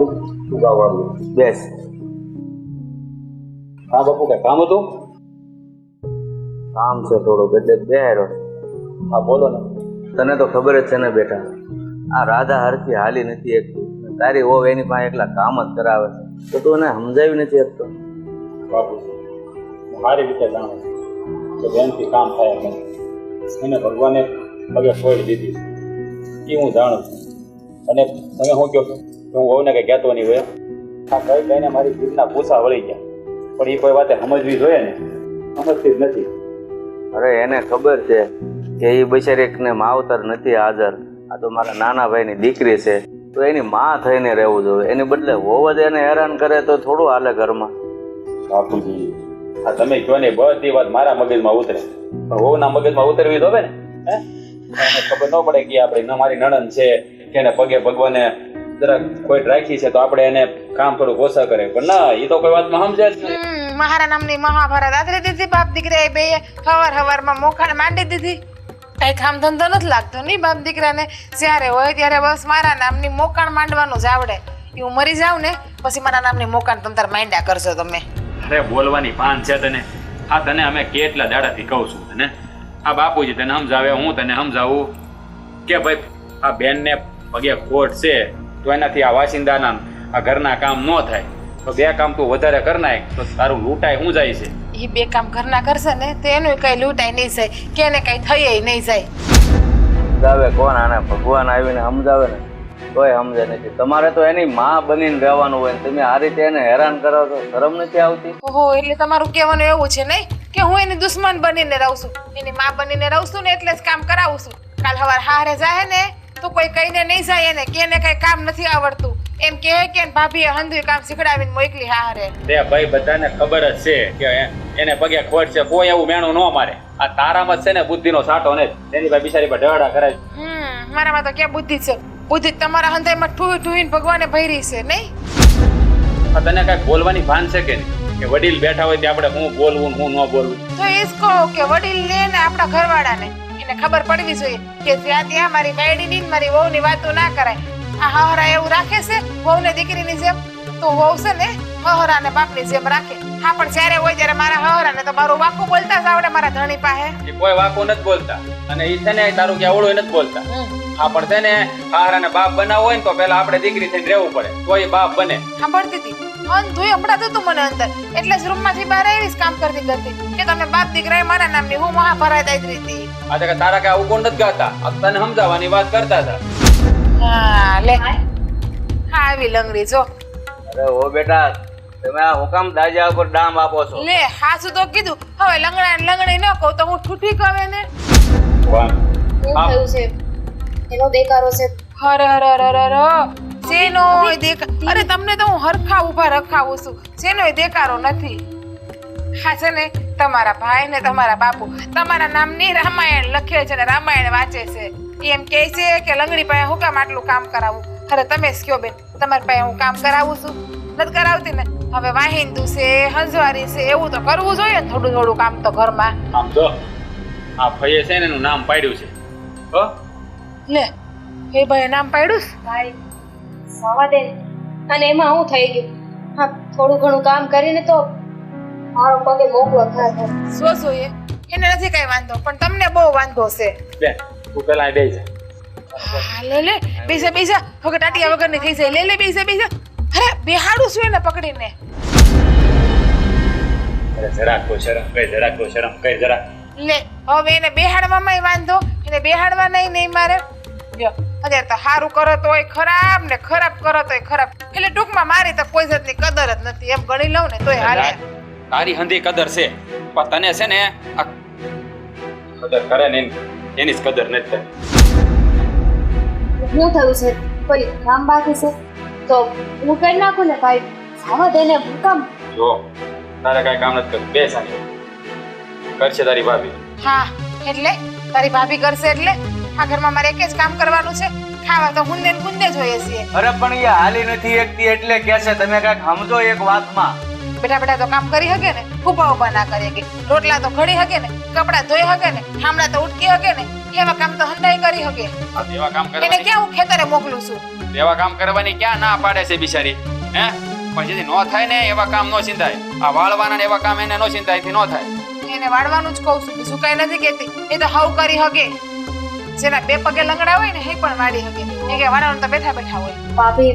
બાપુ ઉભા વાળું બેસ. હા બાપુ કઈ કામ હતું? કામ છે થોડુંક એટલે જ બેહારો. હા બોલો ને. તને તો ખબર જ છે ને બેટા, આ રાધા હરખી હાલી નથી એકતી. તારી હોવ એની પાસે એકલા કામ જ કરાવે છે, તો તું એને સમજાવી નથી શકતો. બાપુ મારી રીતે જાણું કે બેનથી કામ થાય એમ એને ભગવાને પગે છોડી દીધી એ હું જાણું છું. અને તમે શું કહો છો કે હું વહુને કંઈ કહેતો નહીં હોય? આ કઈ કઈને મારી જીભના પૂછા વળી ગયા, પણ એ કોઈ વાતે સમજવી જોઈએ ને, સમજતી જ નથી. અરે એને ખબર છે કે એ બિચારીને માવતર નથી હાજર, આ તો મારા નાના ભાઈની દીકરી છે, તો એની માં થઈને રહેવું જોઈએ. એની બદલે હોવ જ એને હેરાન કરે તો થોડું હાલે ઘરમાં. બાપુજી આ તમે કહો ને બધી વાત મારા મગજમાં ઉતરે, પણ વહુના મગજમાં ઉતરવી તો હવે ને. હે એને ખબર ન પડે કે આપણે મારી નણંદ છે કે એને પગે ભગવાને જરાક કોઈ રાખી છે તો આપણે એને કામ થોડું ઓછા કરે, પણ ના એ તો કોઈ વાતમાં સમજે જ નહીં. મહારા નામની મહાભારત આદરી દીધી બાપ દીકરા બે હવાર મોખાને માંડી દીધી. કઈ કામ ધંધો નથી લાગતો નહીં બાપ દીકરાને. જ્યારે હોય ત્યારે બસ મારા નામની મોકાણ માંડવાનું જ આવડે. હું મરી જાઉં ને પછી મારા નામની મોકાણ તમતાર માંડ્યા કરશો તમે. અરે બોલવાની પાન છે તને. આ તને અમે કેટલા દાડાથી કહું છું તને. આ બાપુજી તને સમજાવે, હું તને સમજાવું કે ભાઈ આ બેનને પગે ખોટ છે તો એનાથી આ વાસિંદાના આ ઘરના કામ ન થાય, તો બે કામ તું વધારે કર નાખ તો તારું લૂંટાય શું જાય છે. એ બે કામ ઘરના કરશે ને તો એનું કઈ લૂંટાઈ નહીં જાય કે એને કઈ થઈ નહીં જાય. સમજાવે કોણ આને? ભગવાન આવીને સમજાવે ને તોય સમજે નથી. તમારે તો એની માં બનીને રહેવાનું હોય, તમે આ રીતે એને હેરાન કરો તો શરમ નથી આવતી? ઓહો, એટલે તમારું કહેવાનું એવું છે નહીં કે હું એની દુશ્મન બનીને રહું છું, એની માં બનીને રહું છું ને એટલે જ કામ કરાવું છું. કાલ સવાર હારે જાય ને તો કોઈ કહીને નહીં જાય એને કે એને કઈ કામ નથી આવડતું, એમ કહે કે ભાભીએ હંધુય કામ શીખડાવીને મોકલી હારે. તે ભાઈ બધાને ખબર જ છે કે એને પગે ખોટ છે, કોઈ એવું મેણું ન મારે. આ તારામાં જ છે ને બુદ્ધિનો સાટો ને એની ભાઈ બિચારી પર ઢળા કરે. મારામાં તો ક્યાં બુદ્ધિ છે? બુદ્ધિ તમારા હંધાઈમાં ઠુઈ ઠુઈને ભગવાને ભરી છે નહીં. તને કઈ બોલવાની ભાન છે કે નહીં? કે વડીલ બેઠા હોય ત્યાં આપણે હું બોલવું હું ન બોલવું? તો એ જ કહો કે વડીલ લે ને આપણા ઘરવાળાને એને ખબર પડવી જોઈએ કે જ્યાં ત્યાં મારી બાયડીની ને મારી વહુની વાતો ના કરાય. આ હહરા એવું રાખે છે વહુને દીકરીની જેમ, તો વહુ છે ને હહરાને બાપની જેમ રાખે. હા પણ જ્યારે હોય ત્યારે મારા હહરાને તો મારું વાકું બોલતા જ આવડે મારા ધણી પાસે. એ કોઈ વાકું નથી બોલતા અને એ છે ને તારું કે આવડું નથી બોલતા. હા પણ છે ને હારાને બાપ બનાવવો હોય ને તો પેલા આપણે દીકરી થઈને રહેવું પડે તો એ બાપ બને. સાંભળતી હતી અંધુય હમણાં તું મને અંદર એટલે જ રૂમમાંથી બહાર આવીશ કામ કરતી કે તમે બાપ દીકરાએ મારા નામની હું મહાભારત આદરી હતી. આજે કે તારા કે આવું કોણ નથી ગાતા, તને સમજાવવાની વાત કરતા હતા. હા લે હા આવી લંગડી જો. અરે ઓ બેટા, તમે આ હુકામ દાજા ઉપર ડામ આપો છો? લે હાસુ તો કીધું, હવે લંગડી ન કહું તો હું ઠૂઠી કહે ને. શું થયું છે? એનો દેકારો છે. હર હર હર હર શેનો દેકાર? અરે તમને તો હું હરખા ઉભા રખાવું છું, શેનો દેકારો નથી. હા છે ને તમારા ભાઈ ને તમારા બાપુ તમારા નામની રામાયણ લખે છે ને રામાયણ વાંચે છે, એમ કહે છે કે લંગડી પાસે હું કામ આટલું કામ કરાવું. અરે તમે જ કયો બેન, તમારી પાસે હું કામ કરાવું છું? નથી કરાવતી ને. હવે વાહિંદુ છે હંજવારી છે એવું તો કરવું જોઈએ ને થોડું થોડું કામ તો ઘરમાં. આમ જો આ ભાઈએ છે ને એનું નામ પાડ્યું છે. હો લે એ ભાઈ નામ પાડ્યું ભાઈ સવા દે અને એમાં શું થઈ ગયું? હા થોડું ઘણું કામ કરીને તો મારો પગે મોકલો થાય. શું જોઈએ? એને નથી કઈ વાંધો પણ તમને બહુ વાંધો છે. બેન તું પેલા બેસી જા. હા લે લે બીજા બીજા હવે ટાટિયા વગરની થઈ જાય. લે લે બીજા બીજા. અરે બેહાડું છું એને પકડીને. અરે જરાક તો શરમ કઈ, જરાક તો શરમ કઈ જરાક. લે હવે એને બેહાડવામાં વાંધો, એને બેહાડવા નહીં મારે. જો અત્યારે તો સારું કરો તોય ખરાબ ને ખરાબ કરો તોય ખરાબ. એટલે ટૂંકમાં મારી તો કોઈ જાતની કદર જ નથી એમ ગણી લઉં ને તોય હાલે. તારી હંધી કદર છે પણ તને છે ને આ કદર કરે ને એની જ કદર નથી થતી. શું થયું છે? કોઈ કામ બાકી છે તો હું કરી નાખું ને ભાઈ. સવા દે ને કામ. જો તારે કઈ કામ નથી કરતું, બે સાની કરશે તારી ભાભી. હા એટલે તારી ભાભી કરશે એટલે આ ઘરમાં મારે એક જ કામ કરવાનું છે. ખાવા તો હુંને ને ગુંદે જોઈએ છીએ. અરે પણ એ હાલી નથી એકતી એટલે કે છે. તમે કઈક સમજો એક વાતમાં. બેટા બેટા તો કામ કરી શકે ને, ઉભા ઉભા ના કરી શકે, રોટલા તો ઘડી શકે ને, કપડાં ધોઈ શકે ને, ઠામડા તો ઉટકી શકે ને, એવા કામ તો હંધાઈ કરી શકે. એવા કામ એને કરવાની ક્યાં હું ખેતરે મોકલું છું? એવા કામ કરવાની ક્યાં ના પાડે છે બિચારી? હે પણ જેથી ન થાય ને એવા કામ ન ચિંતાય. આ વાળવાના ને એવા કામ એને ન ચિંતાય થી ન થાય. એને વાળવાનું જ કહું છું, બીજું કઈ નથી કહેતી. એ તો હાવ કરી હગે. જેના બે પગે લંગડા હોય ને એ પણ વાળી હગે. એ કે વાળવાનું તો બેઠા બેઠા હોય. ભાભી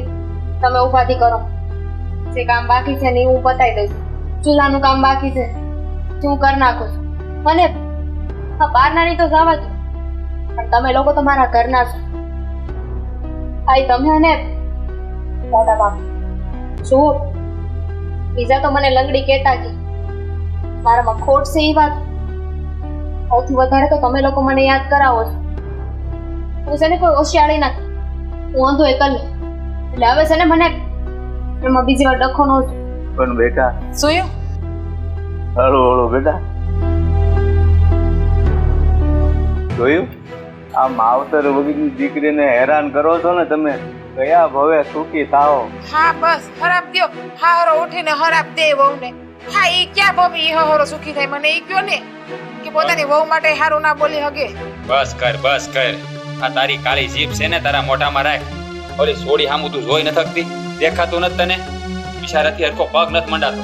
તમે ઉપાધિ કરો, જે કામ બાકી છે ને એ હું પતાવી દઉં છું. ચૂલાનું કામ બાકી છે હું કરી નાખું છું. અને બહારનાની તો જવા દો, પણ તમે લોકો તો મારા ઘરના છો. આઈ તમે અને મોટા બાપ શું બીજા તો મને લંગડી કહેતા કે મારામાં ખોટ છે એ વાત. સૌથી વધારે તો તમે લોકો મને યાદ કરાવો છો. હું છે ને કોઈ હોશિયારી નથી, હું અંધો એકલ એટલે હવે છે ને મને એમાં બીજી વાર ડખો ન છું. પણ બેટા જોયું? હળો હળો બેટા, જોયું? આ માવતર વગરની દીકરીને હેરાન કરો છો ને તમે. કયા ભવે સુખી થાઓ. હા બસ હરાબ દ્યો. હારો ઉઠીને હરાબ દે વહુને. હા ઈ ક્યાં ભવી ઈ હારો સુખી થાય? મને ઈ કયો ને કે પોતાની વહુ માટે હારું ના બોલી હગે. બસ કર બસ કર. આ તારી કાળી જીભ છે ને તારા મોઢામાં રાખ. ઓલી સોડી હામું તું જોઈ ન થકતી? દેખાતું નથી તને? બિચારાથી હરખો પગ નથી મંડાતો.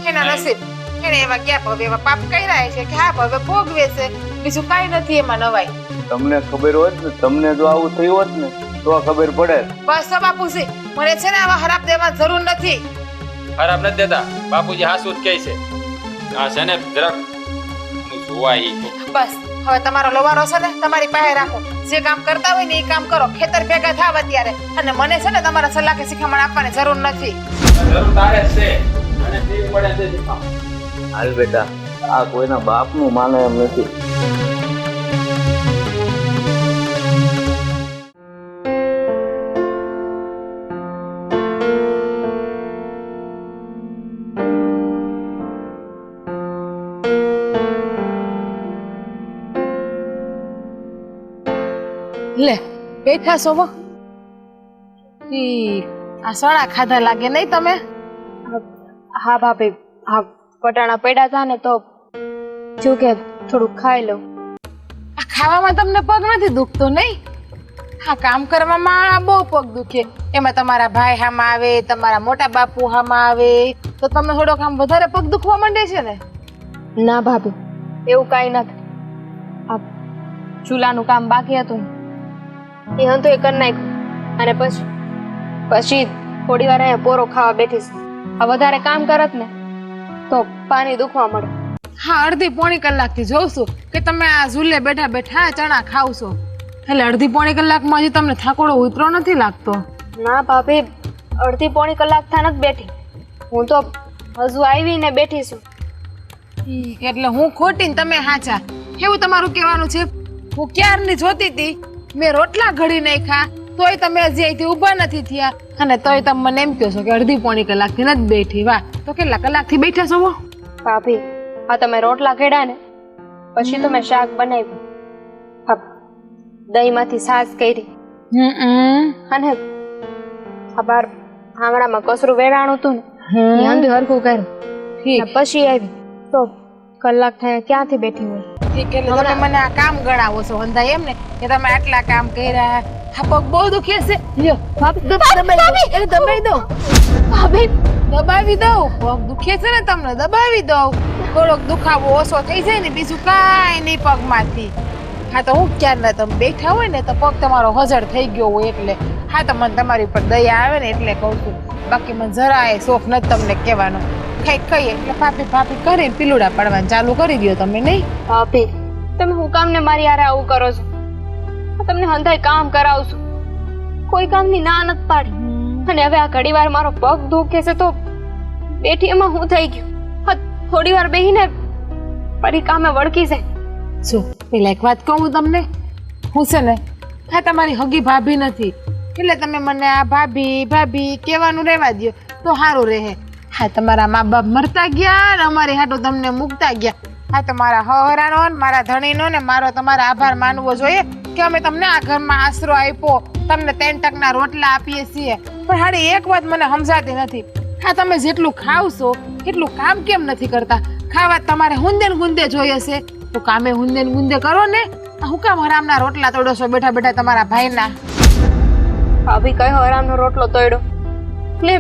એના નસીબ. એને એવા ક્યાં ભવે એવા પાપ કર્યા છે કે હા ભવે ભોગવે છે. બીજું કાંઈ નથી એમાં નવાઈ. તમને ખબર હોત ને, તમને જો આવું થયું હોત ને તો ખબર પડે. બસ તો બાપુજી મને છે ને આવા હરાબ દેવાની જરૂર નથી. ખરાબ નથી દેતા બાપુજી, હાસુ જ કહે છે. આ છે ને જરાક જોવા ઈ બસ હવે તમારો લોવારો છે ને તમારી પાસે રાખો. જે કામ કરતા હોય ને એ કામ કરો. ખેતર ભેગા થાવ અત્યારે. અને મને છે ને તમારા સલાહ કે શિખામણ આપવાની જરૂર નથી. જરૂર તારે જ છે. અને ટીવી પડે છે શીખવા. હાલ બેટા, આ કોઈના બાપનું માને એમ નથી. લે બેઠા છો વો. આ સણા ખાધા લાગે નહીં તમે? હા ભાભી, હા વટાણા પડ્યા હતા ને તો જો કે થોડુંક ખાઈ લઉં. આ ખાવામાં તમને પગ નથી દુખતો નહીં? હા કામ કરવામાં બહુ પગ દુખે. એમાં તમારા ભાઈ હામાં આવે, તમારા મોટા બાપુ હામાં આવે તો તમને થોડોક આમ વધારે પગ દુખવા માંડે છે ને? ના ભાભી એવું કાંઈ નથી. આ ચૂલાનું કામ બાકી હતું એ હતું એ કરી નાખ્યું. અને પછી થોડી વાર અહીંયા પોરો ખાવા બેઠીશ. આ વધારે કામ કરત ને તો પાણી દુખવા મળે. હા અડધી પોણી કલાકથી જોઉં છું કે તમે આ ઝૂલે બેઠા બેઠા ચણા ખાવ છો. એટલે અડધી પોણી કલાકમાં હજી તમને થાકોડો ઉતરો નથી લાગતો? ના ભાભી અડધી પોણી કલાક થા નથી બેઠી. હું તો હજુ આવીને બેઠી છું. એટલે હું ખોટી ને તમે હાચા એવું તમારું કહેવાનું છે? હું ક્યારની જોતી હતી, મેં રોટલા ઘડી નાખ્યા તોય તમે હજી અહીંથી ઊભા નથી થયા અને તોય તમે મને એમ કહો છો કે અડધી પોણી કલાકથી નથી બેઠી. વાહ, તો કેટલા કલાકથી બેઠા છો? ભાભી હા તમે રોટલા ખેડા ને પછી તો મેં શાક બનાવ્યું. હા દહીંમાંથી છાશ કરી અને આ બાર આંગણામાં કસરું વેરાણું હતું ને એ અંધું હરખું કર્યું. પછી આવી તો કલાક થયા ક્યાંથી બેઠી હોય. તમે મને આ કામ ગણાવો છો હંધાય એમ ને કે તમે આટલા કામ કર્યા? હા પગ બહુ દુખે છે. લ્યો દબાવી દો. ભાભી દબાવી દઉં. પગ દુખે છે ને તમને દબાવી દઉં. થોડોક દુખાવો ઓછો થઈ જાય ને બીજું કાંઈ નહીં પગમાંથી. હા તો હું ક્યારના તમે બેઠા હોય ને તો પગ તમારો હજર થઈ ગયો હોય એટલે. હા તો મને તમારી ઉપર દયા આવે ને એટલે કહું છું. બાકી મને જરાય શોખ નથી તમને કહેવાનો. ખાઈએ એટલે ભાભી કરીને પીલુડા પાડવાનું ચાલુ કરી દો તમે. નહીં ભાભી તમે હું કામ ને મારી યારે આવું કરો છો? તમને હંધાય કામ કરાવું છું, કોઈ કામની ના નથી પાડી. અને હવે આ ઘડી વાર મારો પગ દુખે છે તો બેઠી એમાં હું થઈ ગયું. થોડી વાર બેહીને ફરી કામે વળકી જાય. જો પેલા એક વાત કહું તમને, હું છે ને હા તમારી હગી ભાભી નથી એટલે તમે મને આ ભાભી કહેવાનું રહેવા દો તો સારું રહે. હા તમારા મા બાપ મરતા ગયા ને અમારી હાટો તમને મૂકતા ગયા. હા તો મારા હવરાનો ને મારા ધણીનો ને મારો તમારો આભાર માનવો જોઈએ કે અમે તમને આ ઘરમાં આશરો આપ્યો, તમને 3 ટકના રોટલા આપીએ છીએ. પણ હાડી એક વાત મને સમજાતી નથી. હા તમે જેટલું ખાવશો એટલું કામ કેમ નથી કરતા? ખાવા તમારે હુંદે ને ગુંદે જોઈએ છે તો કામે હુંદે ને ગુંદે કરો ને. હું કામ હરામના રોટલા તોડો છો બેઠા બેઠા તમારા ભાઈના? ભાભી કયો આરામનો રોટલો તોડ્યો ને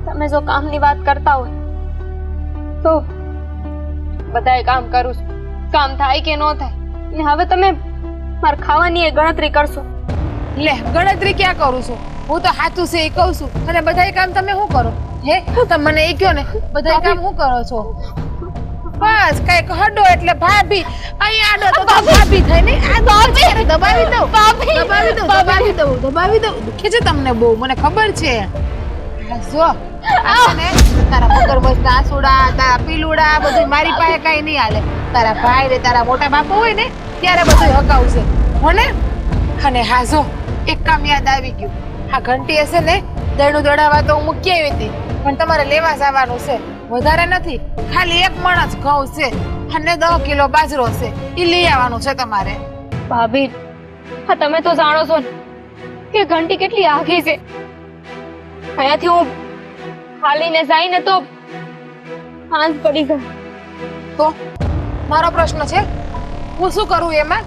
તમે જો કામની વાત કરતા હોય તો બધાય કામ કરું છું, કામ થાય કે ન થાય. ને હવે તમે મારે ખાવાની એ ગણતરી કરશો. લે ગણતરી ક્યાં કરું છું? હું તો સાચું છે એ કહું છું અને બધાય કામ તમે શું કરો? હે તમે મને એ કહો ને, બધાય કામ શું કરો છો? બસ કઈક હડો એટલે ભાભી, અહીંયા આડો તો ભાભી થાય ને. આ દબાવી દઉં દબાવી દઉં દબાવી દઉં દબાવી દઉં. દુખે છે તમને બહુ, મને ખબર છે. જો આ છે ને તારા મગરમચ્છના આંસુડા, તારા પીલુડા બધું મારી પાસે કઈ નહીં હાલે. તારા ભાઈ ને તારા મોટા બાપુ હોય ને ત્યારે બધું હકાવશે હોને. અને હા જો એક કામ યાદ આવી ગયું. આ ઘંટી હશે ને દળનું દળાવા તો હું મૂકી આવી હતી, પણ તમારે લેવા જવાનું છે. વધારે નથી, ખાલી 1 મણ જ ઘઉં છે અને 10 કિલો બાજરો છે, એ લઈ આવવાનું છે તમારે. ભાભી હા તમે તો જાણો છો ને કે ઘંટી કેટલી આઘી છે. અહીંયાથી હું હાલીને જઈને તો હાંજ પડી ગઈ. તો મારો પ્રશ્ન છે, હું શું કરું એમાં?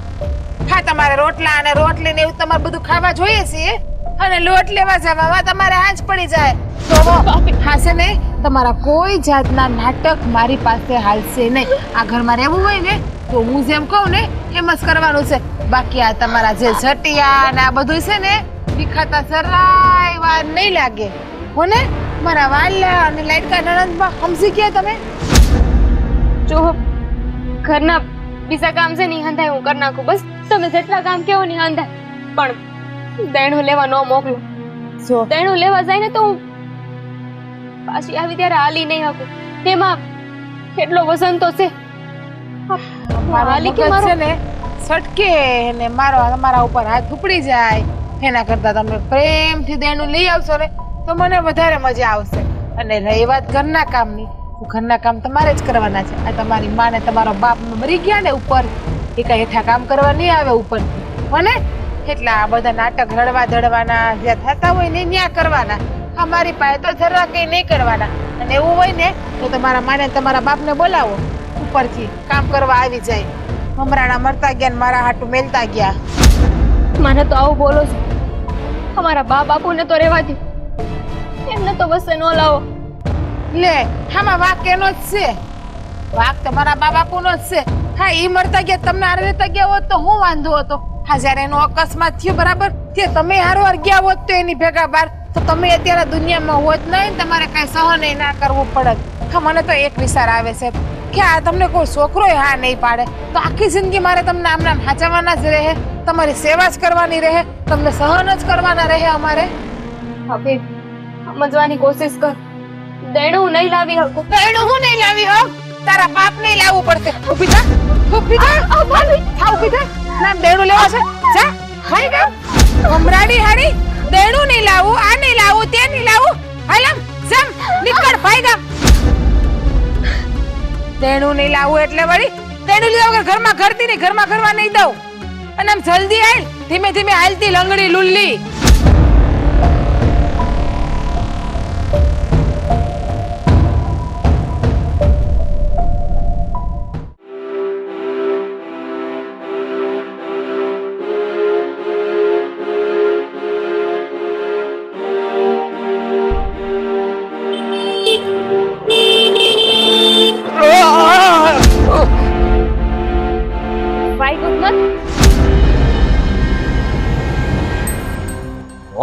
હા તમારે રોટલા અને રોટલી ને એવું તમારે બધું ખાવા જોઈએ છે અને લોટ લેવા જવામાં તમારે હાંજ પડી જાય તો હાશે નહીં. તમારા કોઈ જાતના નાટક મારી પાસે હાલશે નહીં. આ ઘરમાં રહેવું હોય ને તો હું જેમ કહું ને એમ જ કરવાનું છે. બાકી આ તમારા જે ઝટિયા ને આ બધું છે ને વિખાતા જરાય વાર નહીં લાગે હોને. મારા વાલા અને લાડકા નણંદમાં સમજી ગયા તમે? જો ઘરના બીજા કામ છે નહીં હંધાય હું કરી નાખું. બસ તમે જેટલા કામ કેવો નહીં હંધાય, પણ દેણું લેવા ન મોકલો. જો દેણું લેવા જાય ને તો હું પાછી આવી ત્યારે હાલી નહીં શકું. તેમાં કેટલો વજન તો છે. હાલી કે મગજ મારો છે ને સટકે ને મારા ઉપર હાથ ઉપડી જાય. એના કરતા તમે પ્રેમથી દેણું લઈ આવશો ને તો મને વધારે મજા આવશે. અને રહી વાત ઘરના કામની, તો ઘરના કામ તમારે જ કરવાના છે. આ તમારી માં ને તમારો બાપ મરી ગયા ને ઉપર, એ કઈ હેઠા કામ કરવા નહીં આવે ઉપર હોને. એટલે આ બધા નાટક રડવા ધડવાના જ્યાં થતા હોય ને ત્યાં કરવાના. અમારી પાસે તો જરા કઈ નહીં કરવાના. અને એવું હોય ને તો તમારા માને તમારા બાપને બોલાવો, ઉપરથી કામ કરવા આવી જાય. હમણાં મરતા ગયા ને મારા હાટુ મેલતા ગયા. મને તો આવું બોલો છો. અમારા બા બાપુને તો રહેવા દો, એમને તો બસ ન લાવો. લે આમાં વાક એનો જ છે. વાક તમારા બા બાપુનો જ છે. હા ઈ મરતા ગયા તમને હારે રહેતા ગયા હોત તો હું વાંધો હતો. હા જયારે એનો અકસ્માત થયો બરાબર તે તમે હારવાર ગયા હોત તો એની ભેગા બાર તો તમે અત્યારે દુનિયામાં હોત નહીં, તમારે કઈ સહન ના કરવું પડત. હા મને તો એક વિચાર આવે છે કે આ તમને કોઈ છોકરો હા નહીં પાડે તો આખી જિંદગી મારે તમને આમ નામ હાચવવાના જ રહે, તમારી સેવા જ કરવાની રહે, તમને સહન જ કરવાના રહે અમારે. હવે સમજવાની કોશિશ કર. દેણું નહીં લાવી શકું. દેણું હું નહીં લાવી હો, તારા બાપ નહીં લાવવું પડશે. ઊભી થા, ઊભી થા, થા ઊભી થા. નામ દેણું લેવા છે જા ખાઈ ગયો હમરાડી હાડી. દેણું નહીં લાવું, આ નહીં લાવું, તે નહીં લાવું. હાલમ જમ નીકળ ભાઈ ગા. દેણું નહીં લાવું એટલે વળી દેણું લીધા વગર ઘરમાં ઘરતી નહીં, ઘરમાં ઘરવા નહીં દઉં. અને આમ જલ્દી હાલ, ધીમે ધીમે હાલતી લંગડી લુલ્લી.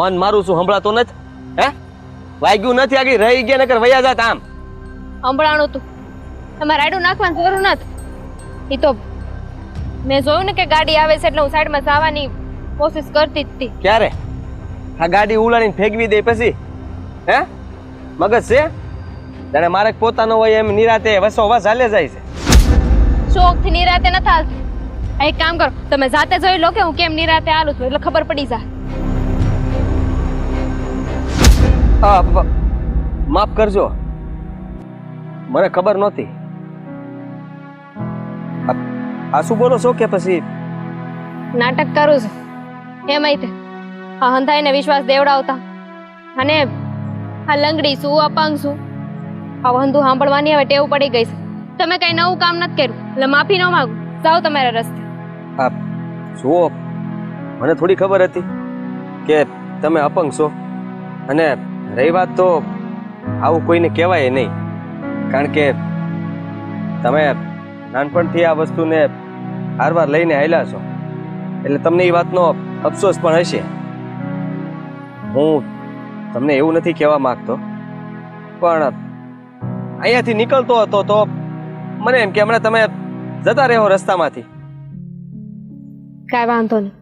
હોન મારું શું સંભળાતો નથી? હે વાગ્યું નથી, આગળ રહી ગયા નકર વયા જાત. આમ સંભળાણું તું તમારે આડું નાખવાની જરૂર નથી. એ તો મેં જોયું ને કે ગાડી આવે છે એટલે હું સાઈડમાં જવાની કોશિશ કરતી જ હતી. ક્યારે આ ગાડી ઉલાડીને ફેંકવી દે પછી? હે મગજ છે જાણે મારે પોતાનો હોય એમ નિરાતે વસો વસ હાલે જાય છે. શોખથી નિરાતે નથી હાલતી. એક કામ કરો, તમે જાતે જોઈ લો કે હું કેમ નિરાતે હાલું છું એટલે ખબર પડી જાય. માફ કરજો, મને ખબર નહોતી. આ શું બોલો છો કે પછી નાટક કરું છું એમાંય તે આ હંધાઈને વિશ્વાસ દેવડાવતા અને આ લંગડી શું અપંગ શું આ વંધુ સાંભળવાની હવે ટેવ પડી ગઈ છે. તમે કઈ નવું કામ નથી કર્યું એટલે માફી ન માંગુ. જાઓ તમારા રસ્તે. જુઓ, મને થોડી ખબર હતી કે તમે અપંગ છો, અને રહી વાત તો આવું કોઈને કહેવાય નહીં, કારણ કે તમે નાનપણથી આ વસ્તુને હારવાર લઈને આવેલા છો, એટલે તમને એ વાતનો અફસોસ પણ હશે. હું તમને એવું નથી કહેવા માંગતો, પણ અહીંયાથી નીકળતો હતો તો મને એમ કે હમણાં તમે જતા રહો રસ્તામાંથી. કાંઈ વાંધો નહીં,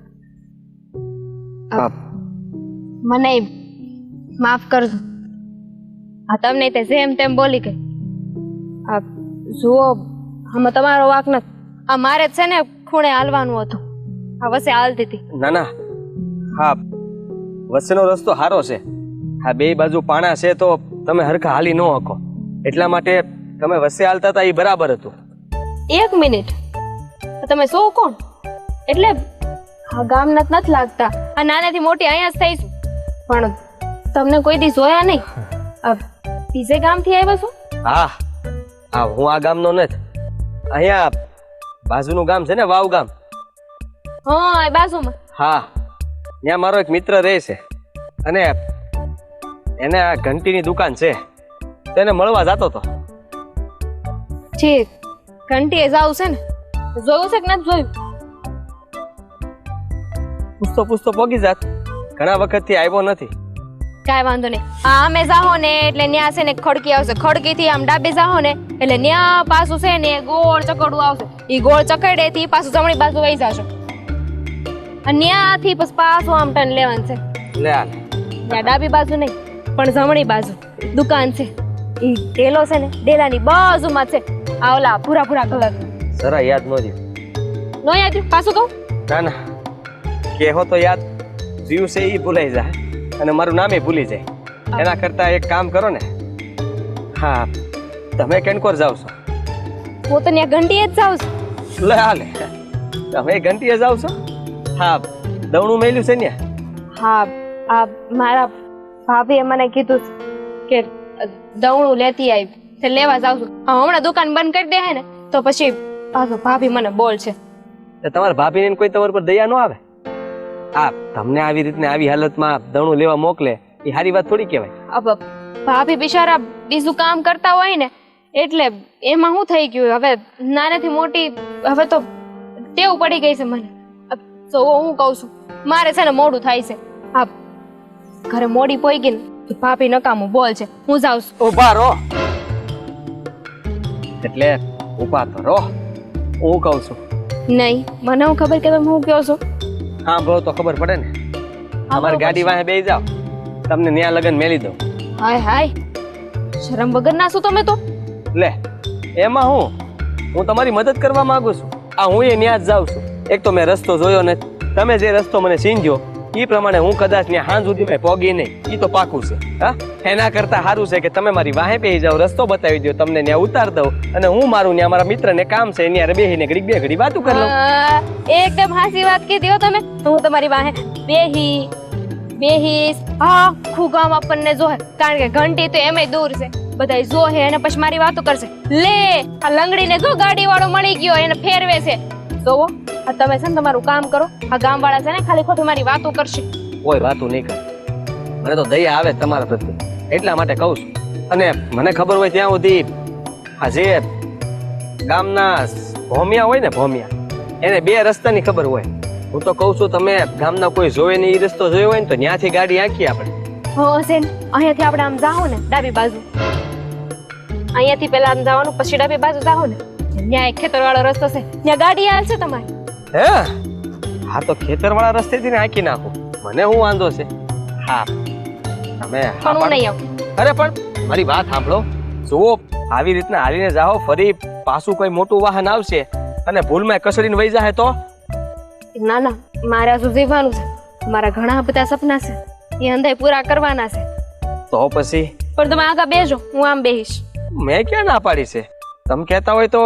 હા, મને માફ કરજો. આ તમને તે જેમ તેમ બોલી ગઈ. આ જુઓ, આમાં તમારો વાંક નથી. આ મારે જ છે ને ખૂણે હાલવાનું હતું, આ વસે હાલતી હતી. ના ના, હા, વચ્ચેનો રસ્તો સારો છે. હા, બે બાજુ પાણા છે તો તમે હરખા હાલી ન શકો, એટલા માટે તમે વચ્ચે હાલતા હતા એ બરાબર હતું. 1 મિનિટ, તમે સૌ કોણ? એટલે આ ગામના જ નથી લાગતા. આ નાનેથી મોટી અહીંયા જ થઈશું, પણ તમને કોઈ દી જોયા નહીં. બીજે ગામથી આવ્યા છો? હા હા, હું આ ગામનો નથી. અહીંયા બાજુનું ગામ છે ને, વાવ ગામ. હા, એ બાજુમાં. હા, ત્યાં મારો એક મિત્ર રહે છે, અને એને આ ઘંટીની દુકાન છે, તેને મળવા જતો હતો. ઠીક, ઘંટીએ જાવ છે ને? જોયું છે કે નથી જોયું? પૂછતો પૂછતો પોગી જાત, ઘણા વખતથી આવ્યો નથી. કાંઈ વાંધો નહીં. આ અમે જાહો ને એટલે ન્યા છે ને ખડકી આવશે, ખડકીથી આમ ડાબે જાહો ને એટલે ન્યા પાછું છે ને ગોળ ચકડું આવશે. ઈ ગોળ ચકડેથી પાછું જમણી બાજુ વહી જાશો, અને ન્યાથી પછી પાછું આમ ટર્ન લેવાનું છે. લે હાલ. ત્યાં ડાબી બાજુ નહીં પણ જમણી બાજુ દુકાન છે. ઈ ડેલો છે ને, ડેલાની બાજુમાં છે. આ ઓલા ભૂરા ભૂરા કલર જરા યાદ ન રહ્યું. નો યાદ રહ્યું? પાછું કહું? ના ના, કેહો તો યાદ જીવ છે એ ભૂલાઈ જાય, અને મારું નામે ભૂલી જાય. એના કરતા એક કામ કરો ને, હા, તમે કેનકોર જાવ છો? હું તો ત્યાં ઘંટીએ જ જાઉં છું. લે હાલે, તમે ઘંટીએ જાવ છો? હા, દવણું મેલ્યું છે ને? હા, આ મારા ભાભીએ મને કીધું છે કે દવણું લેતી આવી, તે લેવા જાઉં છું. હમણાં દુકાન બંધ કરી દે ને તો પછી પાછું ભાભી મને બોલ છે. તમારા ભાભીને કોઈ તમારા પર દયા ન આવે? હા, તમને આવી રીતના આવી હાલતમાં દવણું લેવા મોકલે એ સારી વાત થોડી કહેવાય. अब ભાભી બિચારા બીજું કામ કરતા હોય ને એટલે એમાં શું થઈ ગયું, હવે નાનેથી મોટી હવે તો ટેવ પડી ગઈ છે મને. તો હું કહું છું, મારે છે ને મોડું થાય છે. હા, ઘરે મોડી પોઈ ગઈ ને તો ભાભી નકામું બોલ છે. હું જાઉં છું. ઉભા રહો, એટલે ઉભા તો રહો, હું કહું છું. નહીં, મને હું ખબર કે તમે હું કહો છો. સાંભળો તો ખબર પડે ને. અમારી ગાડી વાહે બેસી જાઓ, તમને ન્યા લગન મેલી દઉં. હાય હાય, શરમ વગર ના શું તમે તો. લે, એમાં હું તમારી મદદ કરવા માંગુ છું. આ હું એ ન્યા જ જાઉં છું. એક તો મેં રસ્તો જોયો નથી, તમે જે રસ્તો મને સીંધ્યો એ પ્રમાણે હું કદાચ ત્યાં હાંજ સુધી મેં પોગી નહીં, એ તો પાકું છે. હા, એના કરતા સારું છે કે તમે મારી વાહે બેસી જાઓ, રસ્તો બતાવી દો, તમને ત્યાં ઉતાર દઉં, અને હું મારું ત્યાં મારા મિત્રને કામ છે ત્યાં બેસીને ઘડીક બે ઘડી વાતું કરી લઉં. એકદમ હાસી વાત કીધી હો તમે. હું તમારી વાહે બેહીશ. હા, આખું ગામ આપણને જોહે, કારણ કે ઘંટી તો એમેય દૂર છે, બધા જોહે અને પછી મારી વાતો કરશે. લે, આ લંગડીને જો ગાડી વાળો મળી ગયો, એને ફેરવે છે. જોવો, આ તમે છે ને તમારું કામ કરો. આ ગામ વાળા છે ને ખાલી ખોટી મારી વાતો કરશે. કોઈ વાતું નહીં કરે. મને તો દયા આવે તમારા પ્રત્યે, એટલા માટે કહું છું. અને મને ખબર હોય ત્યાં સુધી આ જે ગામના ભોમિયા હોય ને, ભોમિયા, એને બે રસ્તાની ખબર હોય. હું તો કહું છું, તમે ગામના કોઈ જોવે નહીં એ રસ્તો જોયો હોય ને તો ત્યાંથી ગાડી આંખી આપણે. હો છે ને, અહીંયાથી આપણે આમ જાઓ ને ડાબી બાજુ, અહીંયાથી પેલા આમ જવાનું, પછી ડાબી બાજુ જાઓ ને, ત્યાં એક ખેતર વાળો રસ્તો છે, ત્યાં ગાડી હાલશે તમારી. હે, હા, તો ખેતર વાળા રસ્તેથી ને આંખી નાખું, મને શું વાંધો છે. હા, તમે પણ હું નહીં આવું. અરે પણ મારી વાત સાંભળો. જુઓ, આવી રીતના હાલીને જાઓ, ફરી પાછું કોઈ મોટું વાહન આવશે અને ભૂલમાં કસડીને વહી જાય તો? ના ના, મારે હજુ જીવવાનું છે. મારા ઘણા બધા સપના છે, એ અંધાઈ પૂરા કરવાના છે. તો પછી પણ તમે આગળ બેસજો, હું આમ બેહીશ. મેં ક્યાં ના પાડી છે? તમે કહેતા હોય તો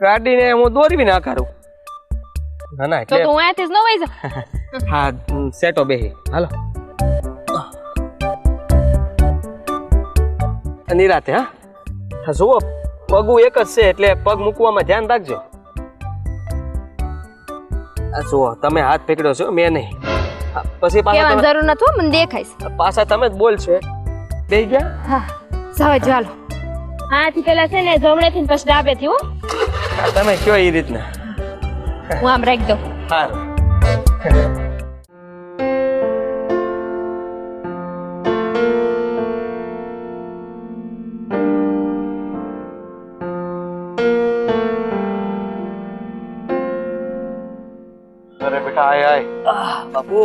ગાડીને હું દોરવી ના કરું. ના ના, તો એટલે હું અહીંયાથી જ ન વહી જાઉં. હા, સેટો બેહી હાલો નિરાતે. હા, જુઓ, પગું એક જ છે એટલે પગ મૂકવામાં ધ્યાન રાખજો. આ જુઓ, તમે હાથ પકડ્યો છો, મેં નહીં. પછી કહેવાની પાછા જરૂર નથી હો, મને દેખાય છે. પાછા તમે જ બોલશો બે ગયા હા જાઓ ચાલો. આથી પેલા છે ને જમણેથી ને પછી ડાબેથી હો. તમે કયો એ રીતના હું આમ રાખી દઉં. સારું અરે બેટા આય આય બાપુ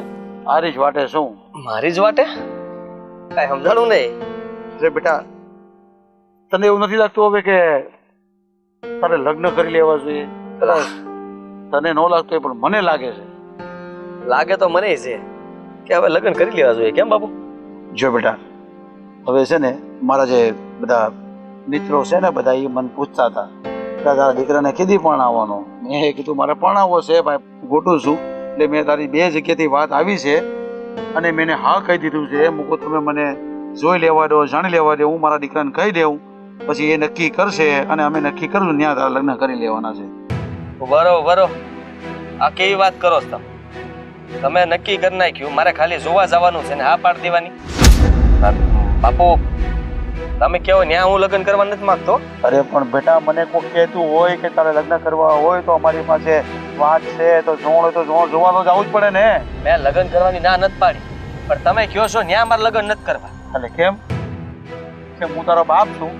આરી જ વાટે શું? મારી જ વાટે કઈ સમજાણું નહીં. અરે બેટા તને એવું નથી લાગતું હવે કે તારે લગ્ન કરી લેવા જોઈએ? કદાચ તને ન લાગતું હોય પણ મને લાગે છે. લાગે તો મને છે કે હવે લગ્ન કરી લેવા જોઈએ. કેમ બાપુ? જો બેટા હવે છે ને મારા જે બધા મિત્રો છે ને બધા એ મને પૂછતા હતા કે તારા દીકરાને કીધી પરણાવવાનો. મેં કીધું મારે પરણાવવો છે ભાઈ, ગોટું છું. એટલે મેં તારી બે જગ્યાથી વાત આવી છે અને મેં એને હા કહી દીધું છે. મૂકો તમે મને જોઈ લેવા દો, જાણી લેવા દો, હું મારા દીકરાને કહી દેવું, પછી એ નક્કી કરશે અને અમે નક્કી કરશું ત્યાં તારા લગ્ન કરી લેવાના છે. બરોબર. આ કેવી વાત કરો છો તમે? તમે નક્કી કરી નાખ્યું, મારે ખાલી જોવા જવાનું છે ને હા પાડી દેવાની? બાપુ તમે કેવો ન્યા હું લગ્ન કરવા નથી માંગતો. અરે પણ બેટા મને કોઈ કહેતું હોય કે તારે લગ્ન કરવા હોય તો અમારી પાસે વાત છે, તો જોણ હોય તો જોણ જોવા તો જવું જ પડે ને. મેં લગ્ન કરવાની ના નથી પાડી, પણ તમે કહો છો ન્યા મારે લગ્ન નથી કરવા. એટલે કેમ કે હું તારો બાપ છું?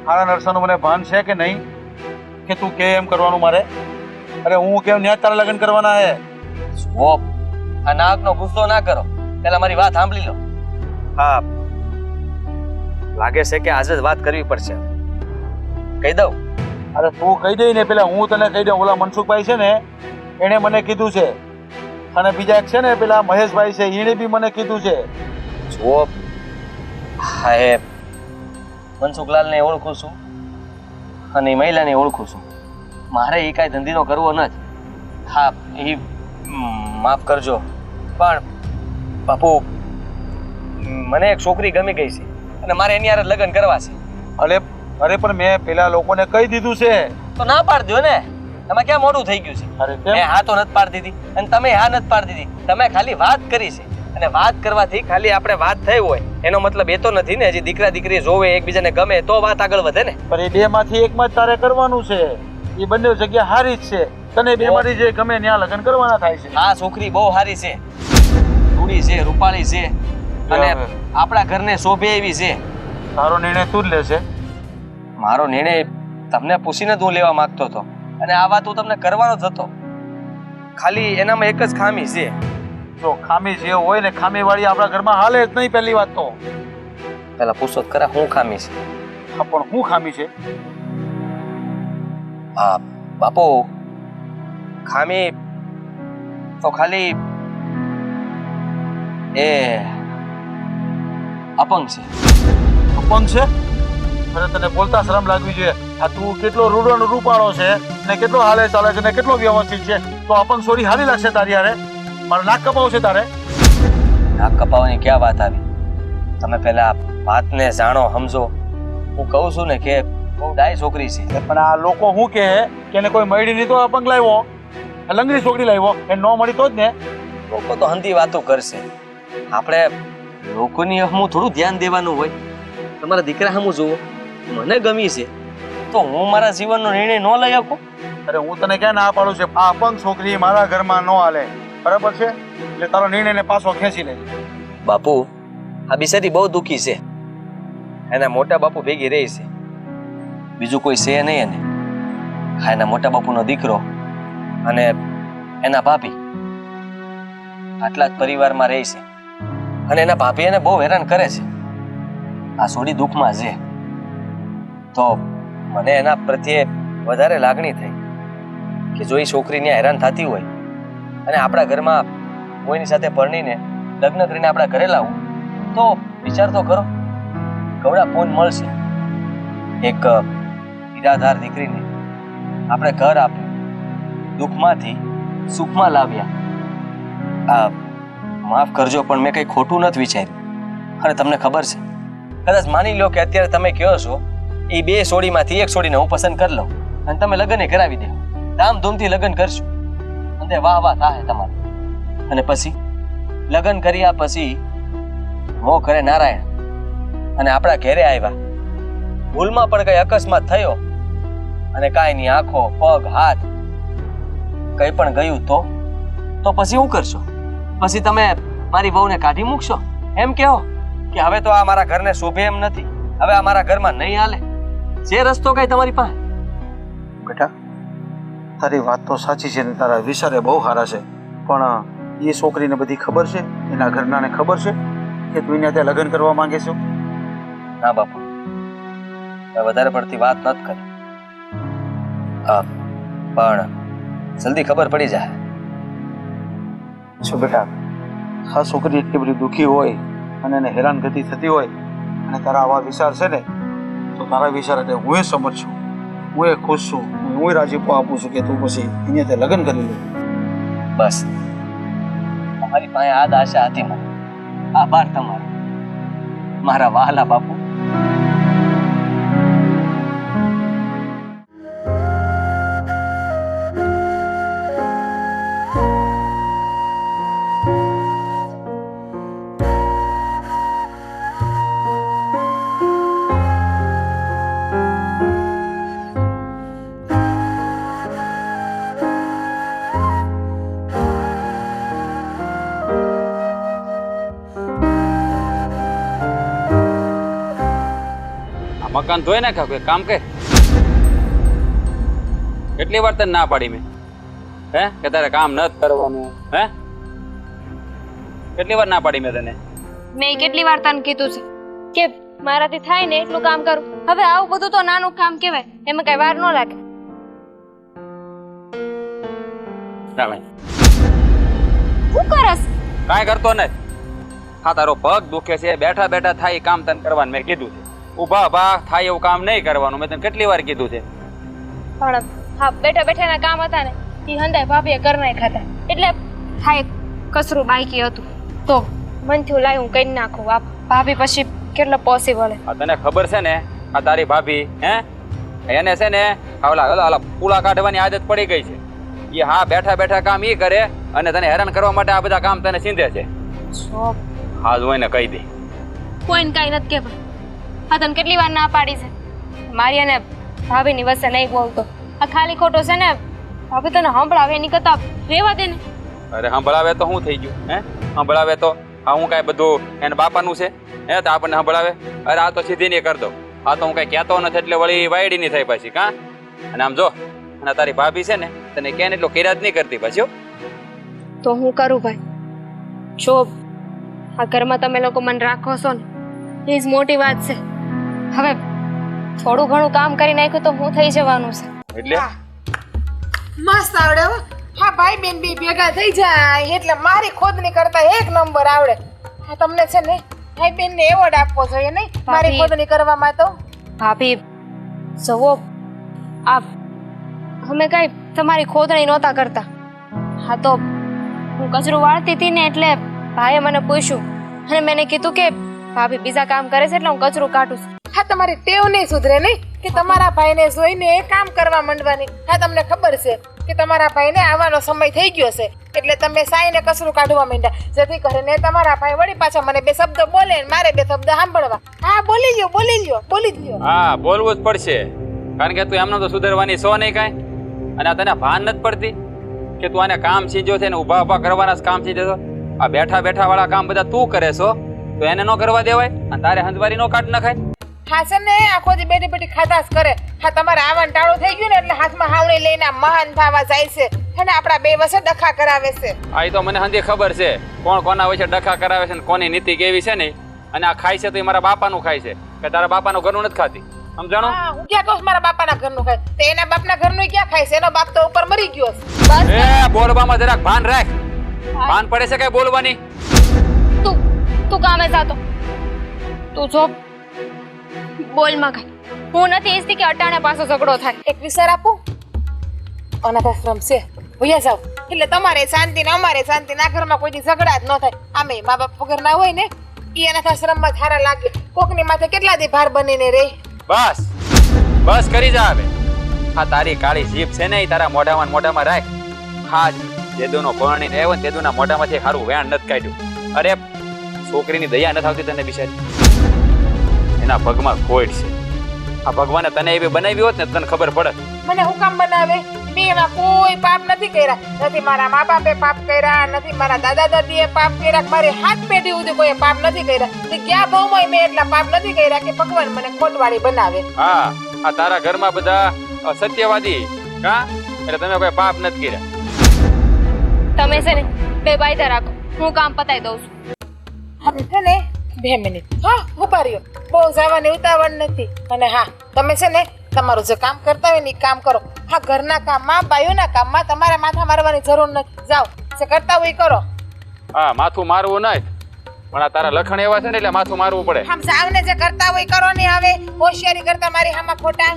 મારા નરસાનું મને ભાન છે કે નહીં કે તું કે એમ કરવાનું મારે? અરે હું કેમ ન્યા તારા લગ્ન કરવાના હે? જુઓ, આ નાકનો ગુસ્સો ના કરો, પેલા મારી વાત સાંભળી લો. હા, લાગે છે કે આજે જ વાત કરવી પડશે. કહી દઉં? અરે તું કહી દઈ ને, પેલા હું તને કહી દઉં. ઓલા મનસુખભાઈ છે ને એણે મને કીધું છે, અને બીજા એક છે ને પેલા મહેશભાઈ છે એણે બી મને કીધું છે. જુઓ, હા એ મનસુખલાલને ઓળખું છું અને એ મહિલાને ઓળખું છું. મારે એ કાંઈ ધંધીનો કરવો નથી. હા એ માફ કરજો, પણ બાપુ મને એક છોકરી ગમી ગઈ છે અને મારે એની હારે લગ્ન કરવા છે. અરે પણ મેં પેલા લોકોને કહી દીધું છે. તો ના પાડી દો ને. તમે ક્યાં મોડું થઈ ગયું છે? અરે કેમ? મેં હા તો નથી પાડી દીધી અને તમે હા નથી પાડી દીધી. તમે ખાલી વાત કરી છે, અને વાત કરવાથી ખાલી આપણે વાત થઈ હોય એનો મતલબ એ તો નથી ને. હજી દીકરા દીકરી જોવે, એકબીજાને ગમે તો વાત આગળ વધે ને. પણ એ બે માંથી એકમાં જ તારે કરવાનું છે. એ બંને જગ્યા હારી જ છે. તને બે માંથી જે ગમે ત્યાં લગ્ન કરવાના થાય છે. આ છોકરી બહુ સારી છે, રૂડી છે, રૂપાળી છે અને આપણા ઘરને શોભે એવી છે. તારો નિર્ણય તું જ લેશે. મારો નિર્ણય તમને પૂછીને જ હું લેવા માંગતો હતો, અને આ વાત હું તમને કરવાનો જ હતો. ખાલી એનામાં એક જ ખામી છે. જો ખામી જે હોય ને, ખામી વાળી આપણા ઘરમાં હાલે જ નહીં. પહેલી વાત તો પેલા પૂછો ખરા શું ખામી છે? હા પણ શું ખામી છે? હા બાપુ, ખામી તો ખાલી એ અપંગ છે. અપંગ છે? અરે તને બોલતા શરમ લાગવી જોઈએ. આ તું કેટલો રૂડો ને રૂપાળો છે ને કેટલો હાલે ચાલે છે ને કેટલો વ્યવસ્થિત છે, તો અપંગ છોડી હારી લાગશે તારી હારે? મારે નાક કપાવશે તારે? નાક કપાવવાની ક્યાં વાત આવી? તમે પેલા વાતને જાણો, સમજો. હું કહું છું ને કે બહુ ડાય છોકરી છે. પણ આ લોકો શું કહે કે એને કોઈ મળી નહીં તો અપંગ લાવ્યો, લંગડી છોકરી લાવ્યો, એ ન મળી તો જ ને. લોકો તો હંધી વાતો કરશે. આપણે લોકોની હું થોડું ધ્યાન દેવાનું હોય. તમારા દીકરા હમું જુઓ, મને ગમી છે તો હું મારા જીવનનો નિર્ણય ન લઈ શકું? અરે હું તને ક્યાં ના પાડું છું? આ અપંગ છોકરી મારા ઘરમાં ન હાલે, બરાબર છે? એટલે તારો નિર્ણયને પાછો ખેંચી લે. બાપુ, આ બિચારી બહુ દુઃખી છે. એના મોટા બાપુ ભેગી રહી છે, બીજું કોઈ છે નહીં એને. હા, એના મોટા બાપુનો દીકરો અને એના ભાભી આટલા જ પરિવારમાં રહે છે, અને એના ભાભી એને બહુ હેરાન કરે છે. આ સોડી દુઃખમાં છે, તો મને એના પ્રત્યે વધારે લાગણી થઈ કે જો એ છોકરીને હેરાન થતી હોય અને આપણા ઘરમાં કોઈની સાથે પરણીને લગ્ન કરીને આપણા ઘરે લાવવું, તો વિચાર તો કરો. કવડા ફોન મળશે. એક ઈરાદાર દીકરીને આપણે ઘર આપ્યું, દુઃખમાંથી સુખમાં લાવ્યા. માફ કરજો પણ મેં કંઈ ખોટું નથી વિચાર્યું. અને તમને ખબર છે, કદાચ માની લો કે અત્યારે તમે કહો છો એ બે સોડીમાંથી એક સોડીને હું પસંદ કરી લઉં અને તમે લગ્ન કરાવી દો, ધામધૂમથી લગ્ન કરશું અને વાહ વાહ થાય તમારે, અને પછી લગ્ન કર્યા પછી મો ઘરે નારાયણ અને આપણા ઘેરે આવ્યા. ભૂલમાં પણ કઈ અકસ્માત થયો અને કાંઈ ની આંખો પગ હાથ કઈ પણ ગયું તો પછી શું કરશો? પછી તમે મારી વહુને કાઢી મૂકશો એમ કહો કે હવે તો આ મારા ઘરને શોભે એમ નથી, હવે આ મારા ઘરમાં નહીં હાલે? જે રસ્તો કઈ તમારી પાસે? બેટા તારી વાત તો સાચી છે ને તારા વિચારે બહુ સારા છે, પણ એ છોકરીને બધી ખબર છે? એના ઘરનાને ખબર છે કે તું એને ત્યાં લગ્ન કરવા માંગે છો? ના બાપુ, વધારે પડતી વાત નથી કરી. પણ જલ્દી ખબર પડી જાય. શું બેટા, આ છોકરી એટલી બધી દુઃખી હોય અને એને હેરાનગતિ થતી હોય અને તારા આવા વિચાર છે ને, તો તારા વિચાર એટલે હું એ સમજ છું, હું એ ખુશ છું, હું એ રાજીપો આપું છું કે તું પછી એને ત્યાં લગ્ન કરી લે. બસ તમારી પાસે આ જ આશા હતી મને. આભાર તમારો મારા વહાલા બાપુ. મકાન ધોઈ નાખા, કોઈ કામ કર. કેટલી વાર તને ના પાડી મેં, હે કે તારે કામ નથી કરવાનું? હે કેટલી વાર ના પાડી મેં તને? મેં કેટલી વાર તને કીધું છે કે મારાથી થાય ને એટલું કામ કરું. હવે આવું બધું તો નાનું કામ કહેવાય, એમાં કઈ વાર ન લાગે. ચાલે શું કરસ? કાંઈ કરતો નથી. હા તારો પગ દુખે છે, બેઠા બેઠા થાય એ કામ તને કરવાનું મેં કીધું છે. ઉભા ઉભા થાય એવું કામ નહીં કરવાનું, મેં તને કેટલી વાર કીધું છે. પણ હા, બેઠા બેઠાના કામ હતા ને એ હંધાય ભાભીએ કર નાખ્યા હતા, એટલે હા એક કસરું બાકી હતું તો મન થયું લાય હું કરી નાખું. આ ભાભી પછી કેટલો પોસિબલ? આ તને ખબર છે ને, આ તારી ભાભી હે એને છે ને ઓલા પૂળા કાઢવાની આદત પડી ગઈ છે. એ હા બેઠા બેઠા કામ ઈ કરે અને તને હેરાન કરવા માટે આ બધા કામ તને સીંધે છે. હા જોઈને કહી દે. કોઈને કાંઈ નથી કહેવા. હા તને કેટલી વાર ના પાડી છે મારી અને ભાભીની વચ્ચે નહીં બોલતો. આ ખાલી ખોટો છે ને ભાભી તને સંભળાવે એની કરતા રહેવા દે ને. અરે સંભળાવે તો શું થઈ ગયું? હે સંભળાવે તો આ હું કાંઈ બધું એને બાપાનું છે હે તો આપણને સંભળાવે? અરે આ તો સીધી નહીં કરતો, આ તો હું કાંઈ કહેતો નથી એટલે વળી વાયડી નહીં થઈ પાછી. કાં અને આમ જો, અને તારી ભાભી છે ને તને ક્યાં એટલો કિરાત નહીં કરતી પાછી. તો હું કરું ભાઈ? જો આ ઘરમાં તમે લોકો મને રાખો છો ને એ જ મોટી વાત છે. હવે થોડું ઘણું કામ કરી નાખ્યું તો હું થઈ જવાનું છે. એટલે મસ્ત આવડે હો. હા ભાઈ બેન બી ભેગા થઈ જાય એટલે મારી ખોદની કરતા એક નંબર આવડે. હા તમને છે ને ભાઈ બેન ને એવોર્ડ આપવો જોઈએ નહીં મારી ખોદની કરવામાં. તો ભાભી જુઓ, આ અમે કઈ તમારી ખોદણી નહોતા કરતા. હા તો હું કચરું વાળતી હતી ને એટલે ભાઈએ મને પૂછ્યું અને મેં કીધું કે ભાભી બીજા કામ કરે છે એટલે હું કચરું કાઢું છું. હા તમારી ટેવ નહીં સુધરે નહીં કે તમારા ભાઈને જોઈને કામ કરવા માંડવાની. હા તમને ખબર છે કે તમારા ભાઈને આવવાનો સમય થઈ ગયો છે એટલે તમે સાઈને કચરું કાઢવા માંડ્યા, જેથી કરીને તમારા ભાઈ વળી પાછા મને બે શબ્દ બોલે ને મારે બે શબ્દ સાંભળવા. હા બોલી લ્યો બોલી જ લ્યો. હા બોલવું જ પડશે, કારણ કે તું એમને તો સુધરવાની છો નહીં કાંઈ. અને આ તને ભાન નથી પડતી કે તું આને કામ સીજો છે ને ઊભા ઊભા કરવાના જ કામ સીજો છો. આ બેઠા બેઠા વાળા કામ બધા તું કરે છો તો એને ન કરવા દેવાય અને તારે હંજવારી નો કાઢ નખાય. હા છે ને આખો દી બેઠી બેઠી ખાધા જ કરે. હા તમારે આવવાનું ટાળું થઈ ગયું ને એટલે હાથમાં હાવણી લઈને મહાન થવા જાય છે અને આપણા બે વચ્ચે ડખા કરાવે છે. આ તો મને હંધી ખબર છે કોણ કોના વચ્ચે ડખા કરાવે છે ને કોની નીતિ કેવી છે ને. અને આ ખાય છે તો એ મારા બાપાનું ખાય છે કે તારા બાપાનું ઘરનું નથી ખાતી, સમજાણો? હા હું ક્યાં કહું મારા બાપાના ઘરનું ખાય તો એના બાપના ઘરનું ક્યાં ખાય છે? એનો બાપ તો ઉપર મરી ગયો છે. એ બોલવામાં જરાક ભાન રાખ. ભાન પડે છે કઈ બોલવાની? તું કામે જાતો તું જો બોલમાં કઈ હું નથી ઈચ્છતી કે અટાણે પાછો ઝઘડો થાય. એક વિચાર આપું, અનાથ આશ્રમ છે ભૈયા જાવ એટલે તમારે શાંતિ ને અમારે શાંતિ. ના ઘરમાં કોઈ દી ઝઘડા જ ન થાય. આમે મા બાપ વગર ના હોય ને એ અનાથ આશ્રમમાં સારા લાગે. કોકની માથે કેટલા દી ભાર બનીને રહે. બસ બસ કરી જા હવે. આ તારી કાળી જીભ છે ને એ તારા મોઢામાં રાખ. હા જેદુનો પરણીને આવ્યો ને તેદુના મોઢામાંથી સારું વેણ નથી કાઢ્યું. અરે છોકરીની દયા નથી આવતી તને બિચારી. એના પગમાં ખોટ છે. આ ભગવાને તને એવી બનાવી હોત ને તને ખબર પડે. મને હું કામ બનાવે? મેં એમાં કોઈ પાપ નથી કર્યા. નથી મારા મા બાપે પાપ કર્યા, નથી મારા દાદા દાદીએ પાપ કર્યા, મારી હાથ પેઢી સુધી કોઈ પાપ નથી કર્યા. તે ક્યાં ભાવમાં મેં એટલા પાપ નથી કર્યા કે ભગવાન મને ખોટવાળી બનાવે. હા, આ તારા ઘરમાં બધા સત્યવાદી કા એટલે તમે કોઈ પાપ નથી કર્યા. તમે છે ને બે બાયદા રાખો, હું કામ પતાવી દઉં છું. હવે છે ને 2 મિનિટ હા ઉભા રહ્યો. બહુ જવાની ઉતાવળ નથી. અને હા તમે છે ને તમારું જે કામ કરતા હોય ને એ કામ કરો. હા ઘરના કામમાં બાયોના કામમાં તમારે માથા મારવાની જરૂર નથી. જાઓ જે કરતા હોય એ કરો. હા, માથું મારવું નહીં પણ આ તારા લખણ એવા છે ને એટલે માથું મારવું પડે. આમ જાવને જે કરતા હોય કરો ને. હવે હોશિયારી કરતા મારી હામાં ખોટા.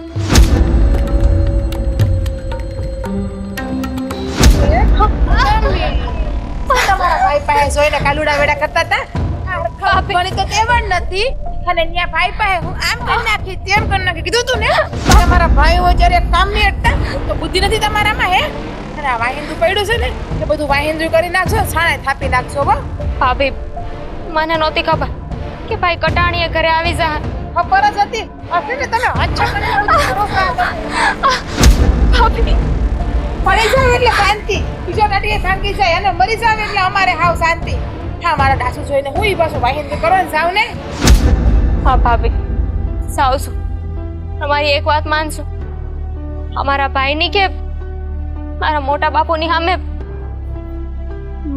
તમારા ભાઈ પાસે જોઈને કાલુડા વેડા કરતા હતા. મને તો તેવડ નથી. અને ન્યા ભાઈ પાસે હું આમ કરી નાખી તેમ કરી નાખી કીધું તું ને. તમારા ભાઈ હોય જ્યારે કામ નહીં અટતા તો બુદ્ધિ નથી તમારામાં હે. અને આ વાહિંદુ પડ્યું છે ને એ બધું વાહિંદુ કરી નાખશો, છાણે થાપી નાખશો. ભાભી મને નહોતી ખબર કે ભાઈ કટાણીએ ઘરે આવી જા. ખબર જ હતી. એટલે ને તમે અચ્છા કરીને બધું કરો છો. ભાભી પડી જાય એટલે શાંતિ, બીજો કાઢીએ ભાંગી જાય અને મરી જાવ એટલે અમારે હાવ શાંતિ. હા મારા ડાસુ જોઈને હું ઈ પાછું વાહિંદુ કરો ને જાવ ને. હા ભાભી સાવ છું. તમારી એક વાત માનશો, અમારા ભાઈની કે મારા મોટા બાપુની સામે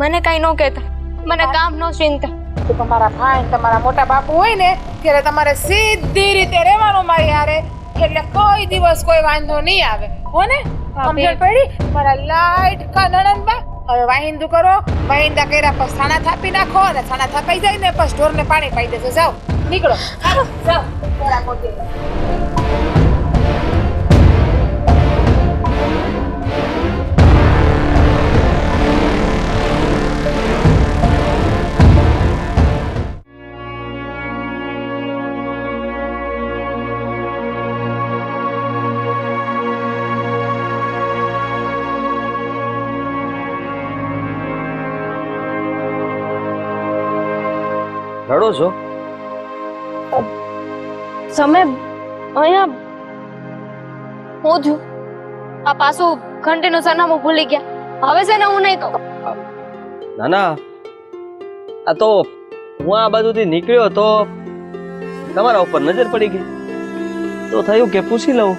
મને કઈ ન કહેતા, મને કામ નો ચિંતા. તો તમારા ભાઈ ને તમારા મોટા બાપુ હોય ને ત્યારે તમારે સીધી રીતે રહેવાનું મારી હારે. એટલે કોઈ દિવસ કોઈ વાંધો નહીં આવે હો ને. સમજણ પડી મારા લાઈટ કા નણંદબા? હવે વાહિંદુ કરો. વાહિંદા કર્યા પછી છાણા થાપી નાખો અને છાણા થાપાઈ જાય ને પછી ઢોરને પાણી પાઈ દેજો. જાઓ નીકળો જાઓ. થોડા મોટી રડો છો? તમે અહીંયા હું થયું? આ પાછું ઘંટીનું સરનામું ભૂલી ગયા. હવે છે ને હું નહીં કહું. ના ના, આ તો હું આ બાજુથી નીકળ્યો તો તમારા ઉપર નજર પડી ગઈ તો થયું કે પૂછી લઉં.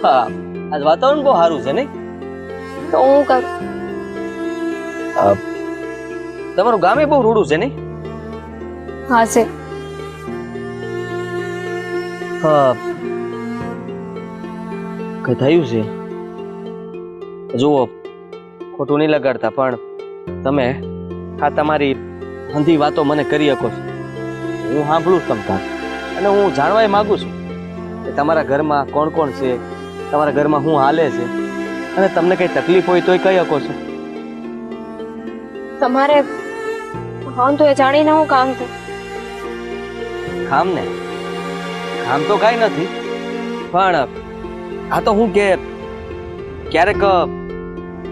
હા, આજ વાતાવરણ બહુ સારું છે નહીં? તો હું કરું. તમારું ગામે બહુ રૂડું છે નહીં? હા છે. હા, કઈ થયું છે? જુઓ, ખોટું નહીં લગાડતા પણ તમે આ તમારી હંધી વાતો મને કરી શકો છો. હું સાંભળું છું તમતા અને હું જાણવા માંગુ છું કે તમારા ઘરમાં કોણ કોણ છે, તમારા ઘરમાં શું હાલે છે અને તમને કઈ તકલીફ હોય તોય કહી શકો છો. તમારે હા તો એ જાણીને હું કામ છે. કામ ને કામ તો કાંઈ નથી પણ આ તો હું કે ક્યારેક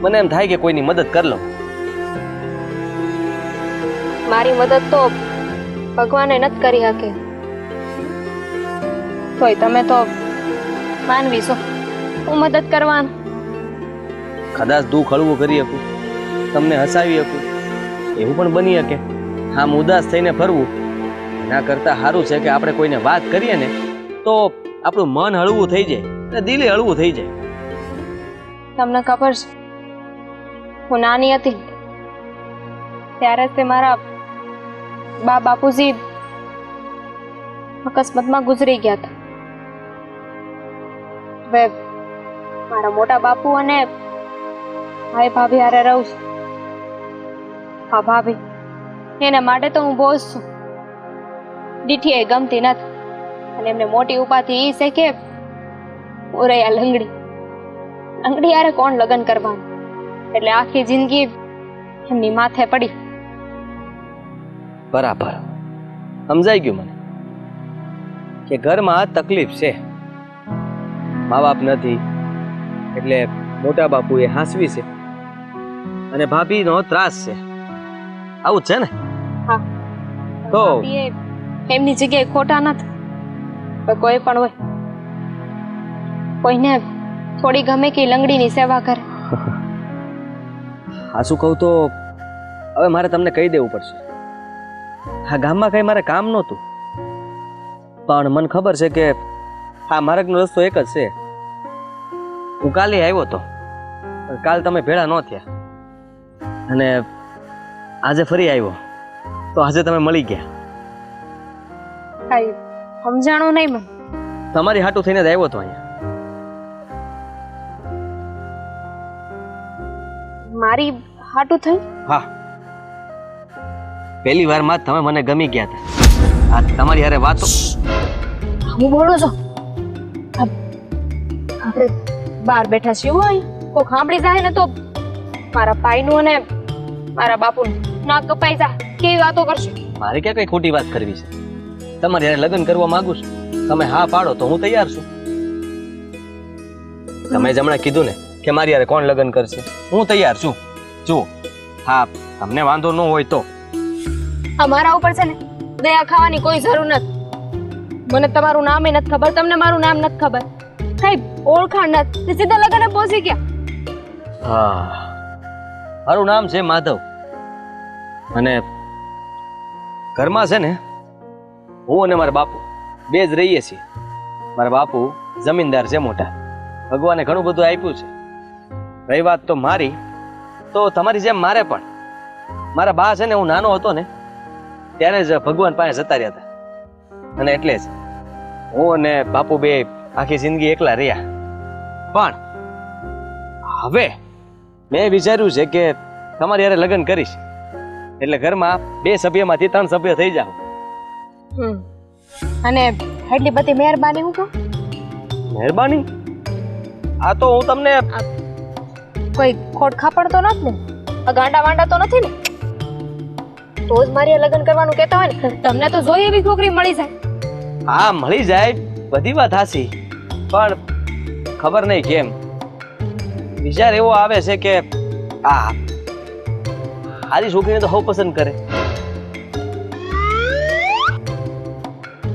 મને એમ થાય કે કોઈની મદદ કરી લઉં. મારી મદદ તો ભગવાને નથી કરી શકે. તોય તમે તો માનવી છો, હું મદદ કરવાનું. કદાચ દુઃખ હળવું કરી શકું, તમને હસાવી શકું, એવું પણ બની શકે. આમ ઉદાસ થઈને ફરવું એના કરતાં સારું છે કે આપણે કોઈને વાત કરીએ ને તો આપણું મન હળવું થઈ જાય અને દિલે હળવું થઈ જાય. તમને ખબર છે હું નાની હતી ત્યારે તે મારા બા બાપુજી અકસ્માતમાં ગુજરી ગયા હતા. હવે મારા મોટા બાપુ અને ભાઈ ભાભી હારે રહું છું. હા ભાભી એના માટે તો હું બોઝ છું. દીઠી એ ગમતી નથી અને એમને મોટી ઉપાધિ એ છે કે ઓરૈયા લંગડી લંગડી યારે કોણ લગ્ન કરવાનું, એટલે આખી જિંદગી એમની માથે પડી. બરાબર સમજાઈ ગયું મને કે ઘરમાં આ તકલીફ છે. મા બાપ નથી એટલે મોટા બાપુ એ હાંસવી છે અને ભાભીનો ત્રાસ છે. આવું જ છે ને? હા તો ભાભી એ એમની જગ્યાએ ખોટા નથી. પણ કોઈ પણ હોય, કોઈને થોડી ગમે કે લંગડીની સેવા કરે. આ શું કહું તો હવે મારે તમને કહી દેવું પડશે. આ ગામમાં કઈ મારે કામ નહોતું, પણ મને ખબર છે કે આ માર્ગનો રસ્તો એક જ છે. હું કાલે આવ્યો હતો, પણ કાલ તમે ભેળા ન થયા, અને આજે ફરી આવ્યો તો આજે તમે મળી ગયા. કઈ સમજાણું નહીં મને. તમારી હાટું થઈને જ આવ્યો હતો અહીંયા. મારી હાટું થઈ? હા, પહેલી વારમાં જ તમે મને ગમી ગયા હતા. આ તમારી હારે વાતો હું બોલું છું. આપણે બહાર બેઠા છીએ હોય, કોઈ સાંભળી જાય ને તો મારા ભાઈનું અને મારા બાપુનું ના કપાઈ જાય. કેવી વાતો કરશે? મારે ક્યાં કઈ ખોટી વાત કરવી છે? તમારી હારે લગ્ન કરવા માંગુ છું, તમે હા પાડો તો હું તૈયાર છું. તમે જ હમણાં કીધું ને કે મારી હારે કોણ લગ્ન કરશે, હું તૈયાર છું. જુઓ, હા તમને વાંધો ન હોય તો અમારા ઉપર છે ને દયા ખાવાની કોઈ જરૂર નથી. મને તમારું નામ નથી ખબર, તમને મારું નામ નથી ખબર, કઈ ઓળખાણ નથી, સીધા લગને પહોંચી ગયા. હા, મારું નામ છે માધવ, અને ઘરમાં છે ને હું અને મારા બાપુ બે જ રહીએ છીએ. મારા બાપુ જમીનદાર છે મોટા, ભગવાને ઘણું બધું આપ્યું છે. રહી વાત તો મારી, તો તમારી જેમ મારે પણ મારા બા છે ને, હું નાનો હતો ને ત્યારે જ ભગવાન પાસે જતા રહ્યા હતા, અને એટલે જ હું અને બાપુ બે આખી જિંદગી એકલા રહ્યા. પણ હવે મેં વિચાર્યું છે કે તમારી હારે લગ્ન કરીશ એટલે ઘરમાં 2 સભ્યમાંથી 3 સભ્ય થઈ જાવ. અને એટલી બધી મહેરબાની હું કહું? મહેરબાની? આ તો હું તમને કોઈ ખોટ ખાપડ તો નથી ને? આ ગાંડા વાંડા તો નથી ને? તો જ મારી લગ્ન કરવાનું કહેતા હોય ને. તમને તો જોઈએ એવી છોકરી મળી જાય. હા મળી જાય, બધી વાત હાસી, પણ ખબર નહીં કેમ વિચાર એવો આવે છે કે આ હારી છોકરીને તો હવ પસંદ કરે.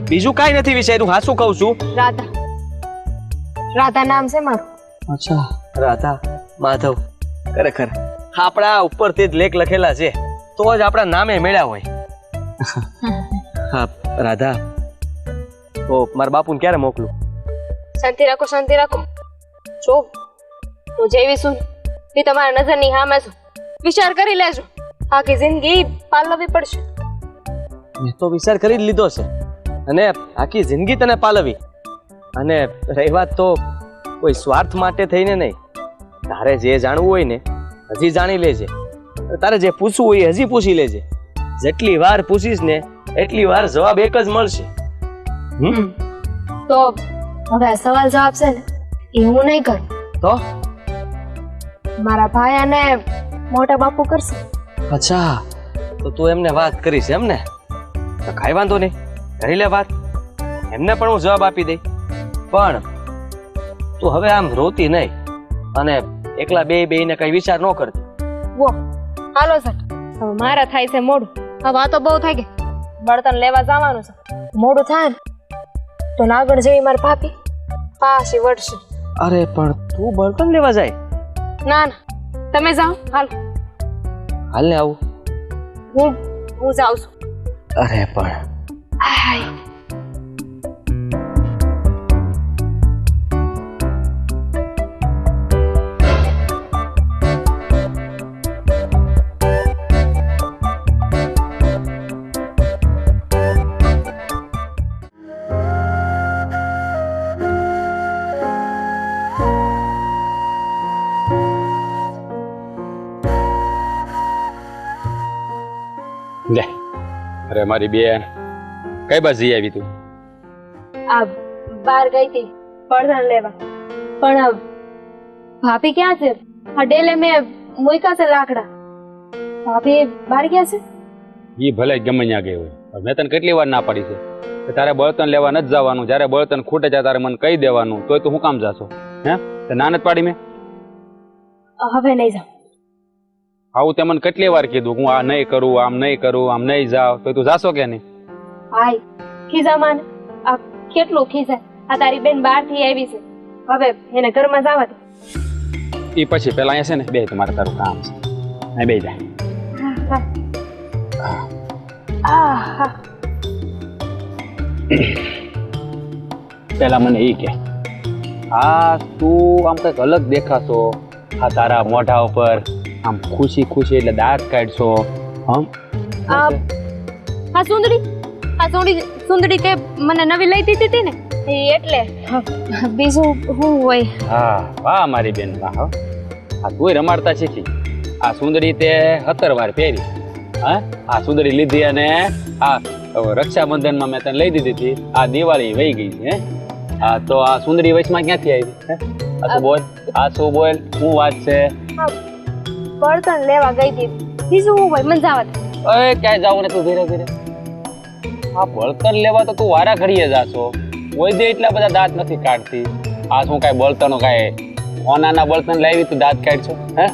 બીજું કાંઈ નથી વિચાર્યું, હા શું કહું છું. રાધા, રાધા નામ છે મારું. અચ્છા, રાધા માધવ, ખરેખર આપણા ઉપરથી જ લેખ લખેલા છે તો જ આપણા નામે મેળ્યા હોય. હા રાધા, તો મારા બાપુને ક્યારે મોકલું? શાંતિ રાખો, શાંતિ રાખો. જો હું જેવી છું એ તમારા નજરની સામે છું, વિચાર કરી લેજો. આખી જિંદગી પાલવવી પડશે. મેં તો વિચાર કરી જ લીધો છે, અને આખી જિંદગી તને પાલવી. અને રહી વાત તો કોઈ સ્વાર્થ માટે થઈને નહીં, તારે જે જાણવું હોય ને હજી જાણી લેજે, તારે જે પૂછવું હોય હજી પૂછી લેજે. જેટલી વાર પૂછીશ ને એટલી વાર જવાબ એક જ મળશે. તો હવે આ સવાલ જવાબ છે ને એ હું નહીં કરું, તો મારા ભાઈ અને મોટા બાપુ કરશે. અચ્છા, તો તું એમને વાત કરીશ એમ ને? તો કાંઈ વાંધો નહીં, કરી લે વાત, એમને પણ હું જવાબ આપી દઈ. પણ તું હવે આમ રોતી નહીં અને એકલા બેયને કઈ વિચાર ન કરતી. વો હાલો સર, હવે મારા થાય છે મોડું. હવે વાતો બહુ થઈ ગઈ, બળતણ લેવા જવાનું છે. મોડું થાય ને તો નાગણ જેવી મારી ભાભી પાછી વળશે. અરે પણ તું બળતણ લેવા જાય? ના ના, તમે જાઓ. હાલ હાલ ને આવું. હું જાઉં છું. અરે પણ હાય. લે, અરે મારી બેન કઈ બાજુ જઈ આવી તું? આ બહાર ગઈ હતી બળતણ લેવા, પણ ભાભી ક્યાં છે? આ ડેલે મેં મૂક્યા છે લાકડા. ભાભી બહાર ગયા છે? ઈ ભલે ગમે ત્યાં ગઈ હોય, મેં તને કેટલી વાર ના પાડી છે કે તારે બળતણ લેવા નથી જવાનું, જ્યારે બળતણ ખૂટે છે તારે મને કહી દેવાનું, તોય તું શું કામ જાશો? હે, તે ના નથી પાડી મેં? હવે નહીં જાઉં. આવું તે મને કેટલી વાર કીધું હું આ નહીં કરું, આમ નહીં કરું, આમ નહીં જાવ, તો તું જાશો કે નહીં? ભાઈ ખીજા માને આ કેટલું ખીજા. આ તારી બેન બહારથી આવી છે, હવે એને ઘરમાં જવા દે. એ પછી પેલા અહીંયા છે ને બે તમારે તારું કામ છે, અહીં બે જાય. પેલા મને એ કે આ તું આમ કંઈક અલગ દેખાશો, આ તારા મોઢા ઉપર આમ ખુશી ખુશી એટલે દાંત કાઢશો. હમ આ સુંદરી તે મને નવી લઈ દીધી હતી ને એટલે બીજું શું હોય. હા વાહ મારી બેન વાહ હો. આ તુંય રમાડતા શીખી. આ સુંદરી તે 17 વાર પહેરી. હા આ સુંદરી લીધી અને આ રક્ષાબંધનમાં મેં તને લઈ દીધી હતી. આ દિવાળી વહી ગઈ છે. હા તો આ સુંદરી વચમાં ક્યાંથી આવી? આ શું બોલ, આ શું બોલ, શું વાત છે? બળતણ લેવા ગઈ હતી, બીજું શું હોય. મને જવા દે. અરે ક્યાંય જાવું ને તું ધીરે ધીરે. આ બળતણ લેવા તો તું વારા ઘડીએ જાશો, કોઈ દે એટલા બધા દાંત નથી કાઢતી. આ શું કાંઈ બળતણો કાંઈ ઓનાના બળતણ લાવી તું દાંત કાઢશો? હે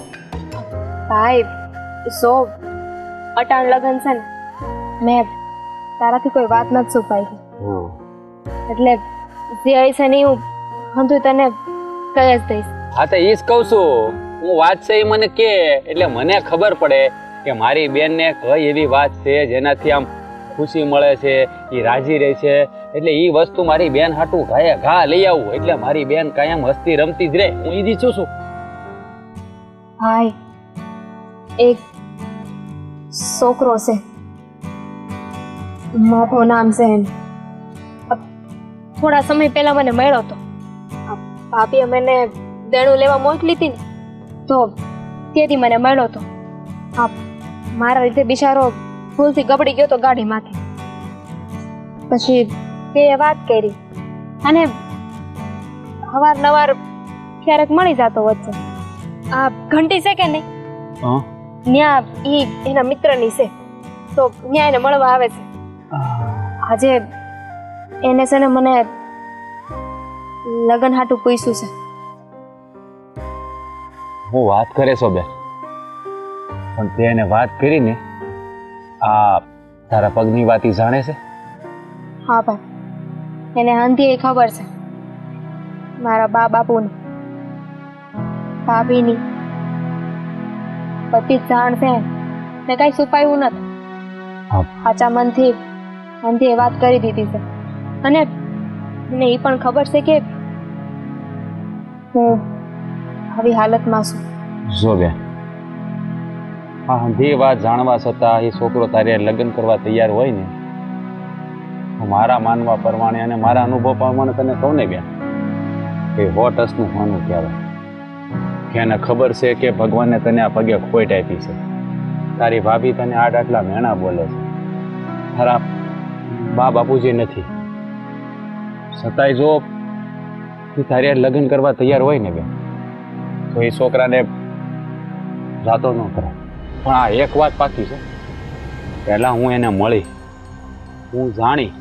ભાઈ સો અટાણ લગન છે ને, મેં તારાથી કોઈ વાત નથી છુપાઈ, એટલે જે હશે ને હું હંધું તને કહી જ દઈશ. હા તો એ જ કહું છું હું. વાત છે એ મને કે એટલે મને ખબર પડે કે મારી બેનને કઈ એવી વાત છે જેનાથી આમ ખુશી મળે છે, એ રાજી રહે છે. એટલે એ વસ્તુ મારી બેન હાટું ઘાએ ઘા લઈ આવું, એટલે મારી બેન કાયમ હસતી રમતી જ રહે. હું ઈ ઈચ્છું છું. ભાઈ એક છોકરો છે, મોટું નામ છે એનું. થોડા સમય પહેલા મને મળ્યો હતો. ભાભીએ મને દેણું લેવા મોકલી હતી ને, તો તેથી મને મળ્યો હતો. મારા લીધે બિચારો ભૂલથી ગબડી ગયો તો ગાડીમાંથી. પછી તે વાત કરી અને અવારનવાર ક્યારેક મળી જતો વચ્ચે. આ ઘંટી છે કે નહીં, ન્યા ઈ એના મિત્રની છે, તો ન્યા એને મળવા આવે છે. આજે એને છે ને મને લગન હાટું પૂછ્યું છે. હું વાત કરે છો બેન, પણ તે એને વાત કરી ને આ તારા પગની વાત ઈ જાણે છે? હા ભાઈ, એને અંધી એ ખબર છે. મારા બાપુની, ભાભીની બધી જ જાણ છે ને, કઈ છુપાયું નથી. સાચા મનથી અંધી વાત કરી દીધી છે. અને મને એ પણ ખબર છે કે હું આવી હાલતમાં છું. જો બેન, આ અંધી વાત જાણવા છતાં એ છોકરો તારે લગ્ન કરવા તૈયાર હોય ને, હું મારા માનવા પ્રમાણે અને મારા અનુભવ પ્રમાણે તને કહું ને બેન, એ 100% માનવું કહેવાય. કે એને ખબર છે કે ભગવાને તને આ પગે ખોટ આપી છે. તારી ભાભી તને આટલા મેણા બોલે છે, તારા બા બાપુજી નથી, છતાંય જો તું તારે લગ્ન કરવા તૈયાર હોય ને બેન, તો એ છોકરાને જાતો ન કરે. પણ આ એક વાત પાકી છે, પહેલાં હું એને મળી, હું જાણી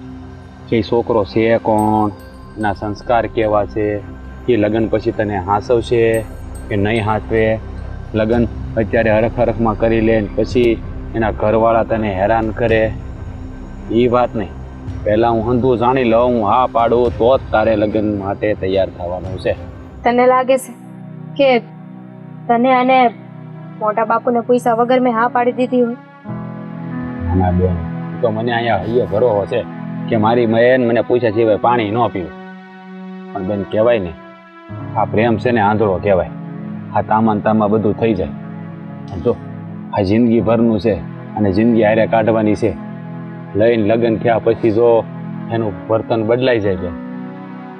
કે એ છોકરો છે કોણ, એના સંસ્કાર કેવા છે, એ લગ્ન પછી તને હાંસવશે કે નહીં હાંસવે, લગ્ન અત્યારે હરખ હરખમાં કરી લે પછી એના ઘરવાળા તને હેરાન કરે, એ વાત નહીં. પહેલાં હું હંધું જાણી લઉં, હું હા પાડું તો જ તારે લગ્ન માટે તૈયાર થવાનું છે. તને લાગે છે કે તને અને મોટા બાપુને પૈસા વગર મેં હા પાડી દીધી હોય? ના બેન, તો મને અહીંયા હૈયે ભરોસો છે કે મારી બેન મને પૂછ્યા સિવાય પાણી ન પીવું. પણ બેન કહેવાય ને, આ પ્રેમ છે ને આંધળો કહેવાય. આ તામાન તામાં બધું થઈ જાય. જો આ જિંદગી ભરનું છે અને જિંદગી હારે કાઢવાની છે. લઈને લગ્ન થયા પછી જો એનું વર્તન બદલાઈ જાય બેન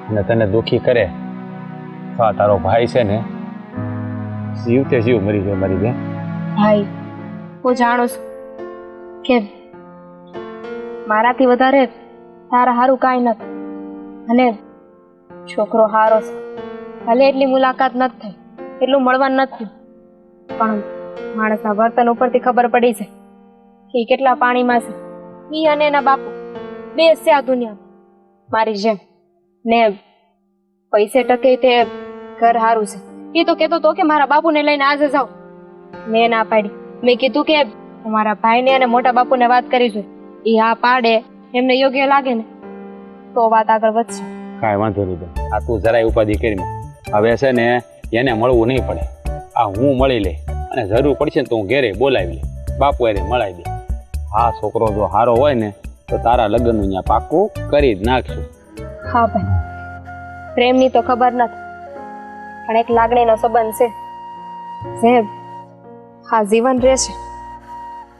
અને તને દુઃખી કરે તો આ તારો ભાઈ છે ને જીવતે જીવ મરી જાય મારી બેન. ભાઈ હું જાણું છું કે મારાથી વધારે તારા હારું કાંઈ નથી, અને છોકરો હારો છે. ભલે એટલી મુલાકાત નથી થઈ, એટલું મળવાનું નથી, પણ માણસના વર્તન ઉપરથી ખબર પડી છે કે ઈ કેટલા પાણીમાં છે. ઈ અને એના બાપુ બે છે આ દુનિયામાં મારી જેમ. ને પૈસે ટકે તે ઘર હારું છે. એ તો કહેતો હતો કે મારા બાપુને લઈને આજે જાઉં, મેં ના પાડી. મેં કીધું કે તમારા ભાઈને અને મોટા બાપુને વાત કરીશું. એ હા પાડે, એમને યોગ્ય લાગે ને તો વાત આગળ વધશે. કાંઈ વાંધો નહીં બેન. આ તું જરાય ઉપાધિ કરીને હવે છે ને એને મળવું નહીં પડે. આ હું મળી લે અને જરૂર પડશે ને તો હું ઘેરે બોલાવી લે, બાપુ એને મળાવી દે. આ છોકરો જો સારો હોય ને તો તારા લગ્નનું અહીંયા પાક્કું કરી જ નાખશું. હા ભાઈ, પ્રેમની તો ખબર નથી, પણ એક લાગણીનો સંબંધ છે જે હા જીવન રહેશે.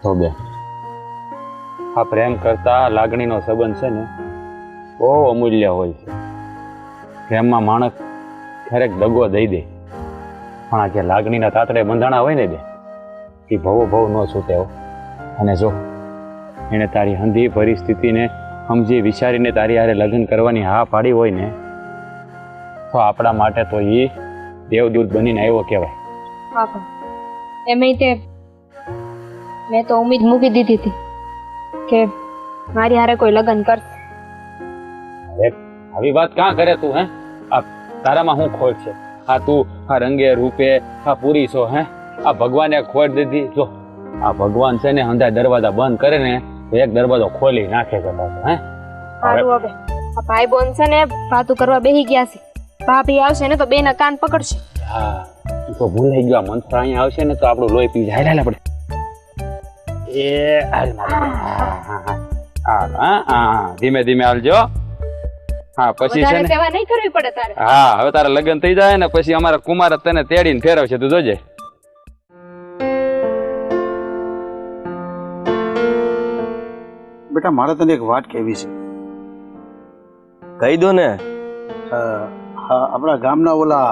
તો બેન, આ પ્રેમ કરતા લાગણીનો સંબંધ છે ને બહુ અમૂલ્ય હોય છે. પ્રેમમાં માણસ ક્યારેક દગો દઈ દે, પણ આ જે લાગણીના તાતડે બંધાણા હોય ને બે, એ ભવો ભવ ન છૂટે હો. અને જો એણે તારી હંધી પરિસ્થિતિને સમજી વિચારીને તારી હારે લગ્ન કરવાની હા પાડી હોય ને તો આપણા માટે તો એ દેવદૂત બનીને આવ્યો કહેવાય. હા ભાઈ, એમાંય તે મેં તો ઉમ્મીદ મૂકી દીધી હતી કે મારી હારે કોઈ લગ્ન કરશે. અરે આવી વાત કાં કરે તું? હે આ તારામાં શું ખોટ છે? આ તું આ રંગે રૂપે આ પૂરી છો? હે આ ભગવાને ખોટ દીધી. જો આ ભગવાન છે ને અંધા દરવાજા બંધ કરે ને તો એક દરવાજો ખોલી નાખે છે પાછો. હે સારું, હવે આ ભાઈ બોન છે ને વાતું કરવા બેસી ગયા છે. ભાભી આવશે ને તો બેના કાન પકડશે. હા, તું તો ભૂલાઈ ગયો. મંત્ર અહીંયા આવશે ને તો આપણું લોહી પી જાય. હાલ આપણે એ હાલ હા, ધીમે ધીમે હાલજો. હા પછી છે ને સેવા નહીં કરવી પડે તારે. હા, હવે તારા લગ્ન થઈ જાય ને પછી અમારા કુમાર તને તેડીને ફેરવશે, તું જોજે. બેટા મારે તને એક વાત કહેવી છે. કહી દો ને. હા, આપણા ગામના ઓલા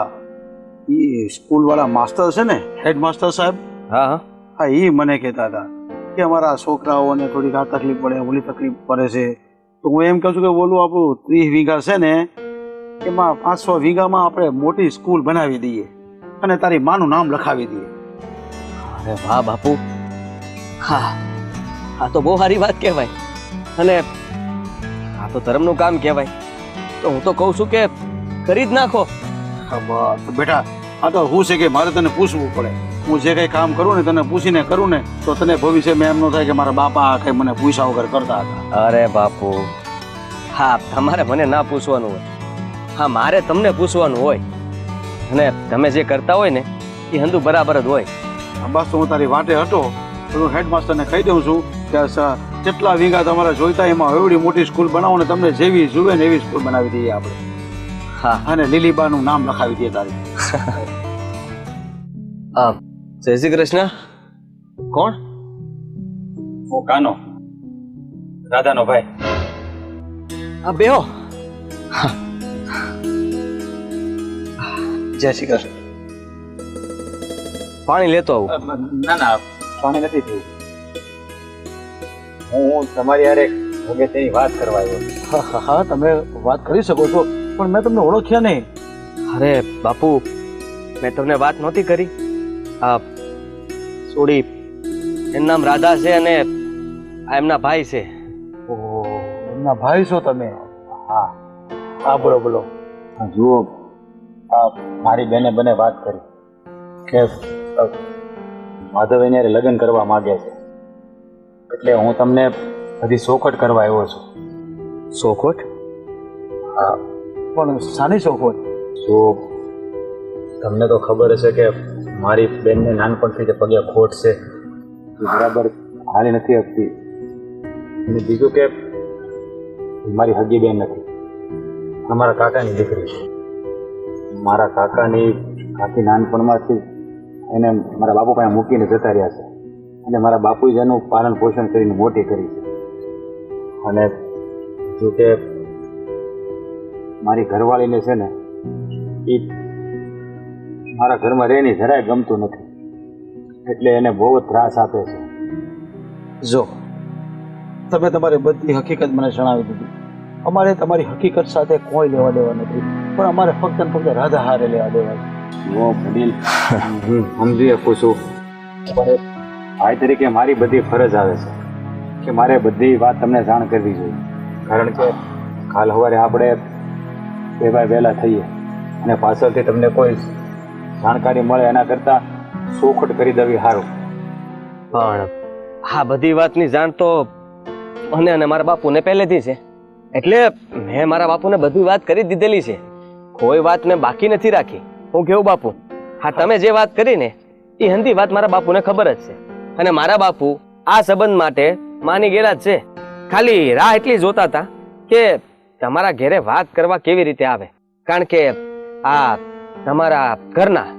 એ સ્કૂલ વાળા માસ્ટર છે ને, હેડ માસ્ટર સાહેબ, હા હા હા એ મને કહેતા હતા કે અમારા છોકરાઓને થોડીક આ તકલીફ પડે, ઓલી તકલીફ પડે છે. તો હું એમ કહું છું કે ઓલું આપણું 30 વીઘા છે ને એમાં 500 વીઘામાં આપણે મોટી સ્કૂલ બનાવી દઈએ અને તારી માનું નામ લખાવી દઈએ. અરે વાહ બાપુ, હા આ તો બહુ સારી વાત કહેવાય અને આ તો ધર્મનું કામ કહેવાય. તો હું તો કહું છું કે કરી જ નાખો. હા બસ બેટા, આ તો શું છે કે મારે તને પૂછવું પડે. હું જે કંઈ કામ કરું ને તને પૂછીને કરું ને તો તને ભવિષ્યમાં એમ ન થાય કે મારા બાપા કંઈ મને પૂછ્યા વગર કરતા હતા. અરે બાપુ, હા તમારે મને ના પૂછવાનું હોય, હા મારે તમને પૂછવાનું હોય. અને તમે જે કરતા હોય ને એ હંધું બરાબર જ હોય. બસ તો હું તારી વાટે હતો તો હું હેડમાસ્ટરને કહી દઉં છું કે કેટલા વીઘા તમારે જોઈતા એમાં એવડી મોટી સ્કૂલ બનાવો ને તમને જેવી જુએ ને એવી સ્કૂલ બનાવી દઈએ આપણે. હા, અને લીલીબાનું નામ લખાવી દઈએ તારી. જય શ્રી કૃષ્ણ. કોણ? હું કાનો, રાધાનો ભાઈ. હા બેહો. જય શ્રી કૃષ્ણ. પાણી લેતો આવું. ના ના, પાણી નથી પીવું. હું તમારી હારે વગેરે તેની વાત કરવા આવ્યો. હા હા, તમે વાત કરી શકો છો પણ મેં તમને ઓળખ્યા નહીં. અરે બાપુ, મેં તમને વાત નહોતી કરી. આ સોડી એનું નામ રાધા છે અને આ એમના ભાઈ છે. ઓહો, એમના ભાઈ છો તમે? હા હા, બોલો બોલો. જુઓ, આ મારી બેને બને વાત કરી કે માધવ એની હારે લગ્ન કરવા માંગે છે, એટલે હું તમને બધી ચોખટ કરવા આવ્યો છું. સોખોટ? હા, પણ સાની ચોખવટ? જો તમને તો ખબર હશે કે મારી બેનને નાનપણથી જે પગે ખોટ છે એ બરાબર હાલી નથી શકતી. અને બીજું કે મારી હગી બેન નથી, અમારા કાકાની દીકરી છે. મારા કાકાની કાકી નાનપણમાંથી એને મારા બાપુ પાસે મૂકીને જતા રહ્યા છે અને મારા બાપુએ જ એનું પાલન પોષણ કરીને મોટી કરી છે. અને જો કે મારી ઘરવાળીને છે ને એ મારા ઘરમાં રહીને જરાય ગમતું નથી, એટલે એને બહુ જ ત્રાસ આપે છે. જો તમે તમારી બધી હકીકત મને જણાવી દીધી. અમારે તમારી હકીકત સાથે કોઈ લેવા દેવા નથી, પણ અમારે ફક્ત ને ફક્ત રાધા હારે લેવા દેવા છે. ઓ વડીલ, હું સમજી શકું છું, પણ ભાઈ તરીકે મારી બધી ફરજ આવે છે કે મારે બધી વાત તમને જાણ કરવી જોઈએ. કારણ કે કાલ સવારે આપણે વહેલા થઈએ અને પાછળથી તમને કોઈ જાણકારી મળે એના કરતાં ચોખટ કરી દેવી સારું. પણ આ બધી વાતની જાણ તો મને અને મારા બાપુને પહેલેથી છે, એટલે મેં મારા બાપુને બધી વાત કરી દીધેલી છે. કોઈ વાત મેં બાકી નથી રાખી. હું કેવું બાપુ, હા તમે જે વાત કરી ને એ હંધી વાત મારા બાપુને ખબર જ છે, અને મારા બાપુ આ સંબંધ માટે માની ગયેલા જ છે. ખાલી રાહ એટલી જોતા હતા કે તમારા ઘેરે વાત કરવા કેવી રીતે આવે, કારણ કે આ તમારા ઘરના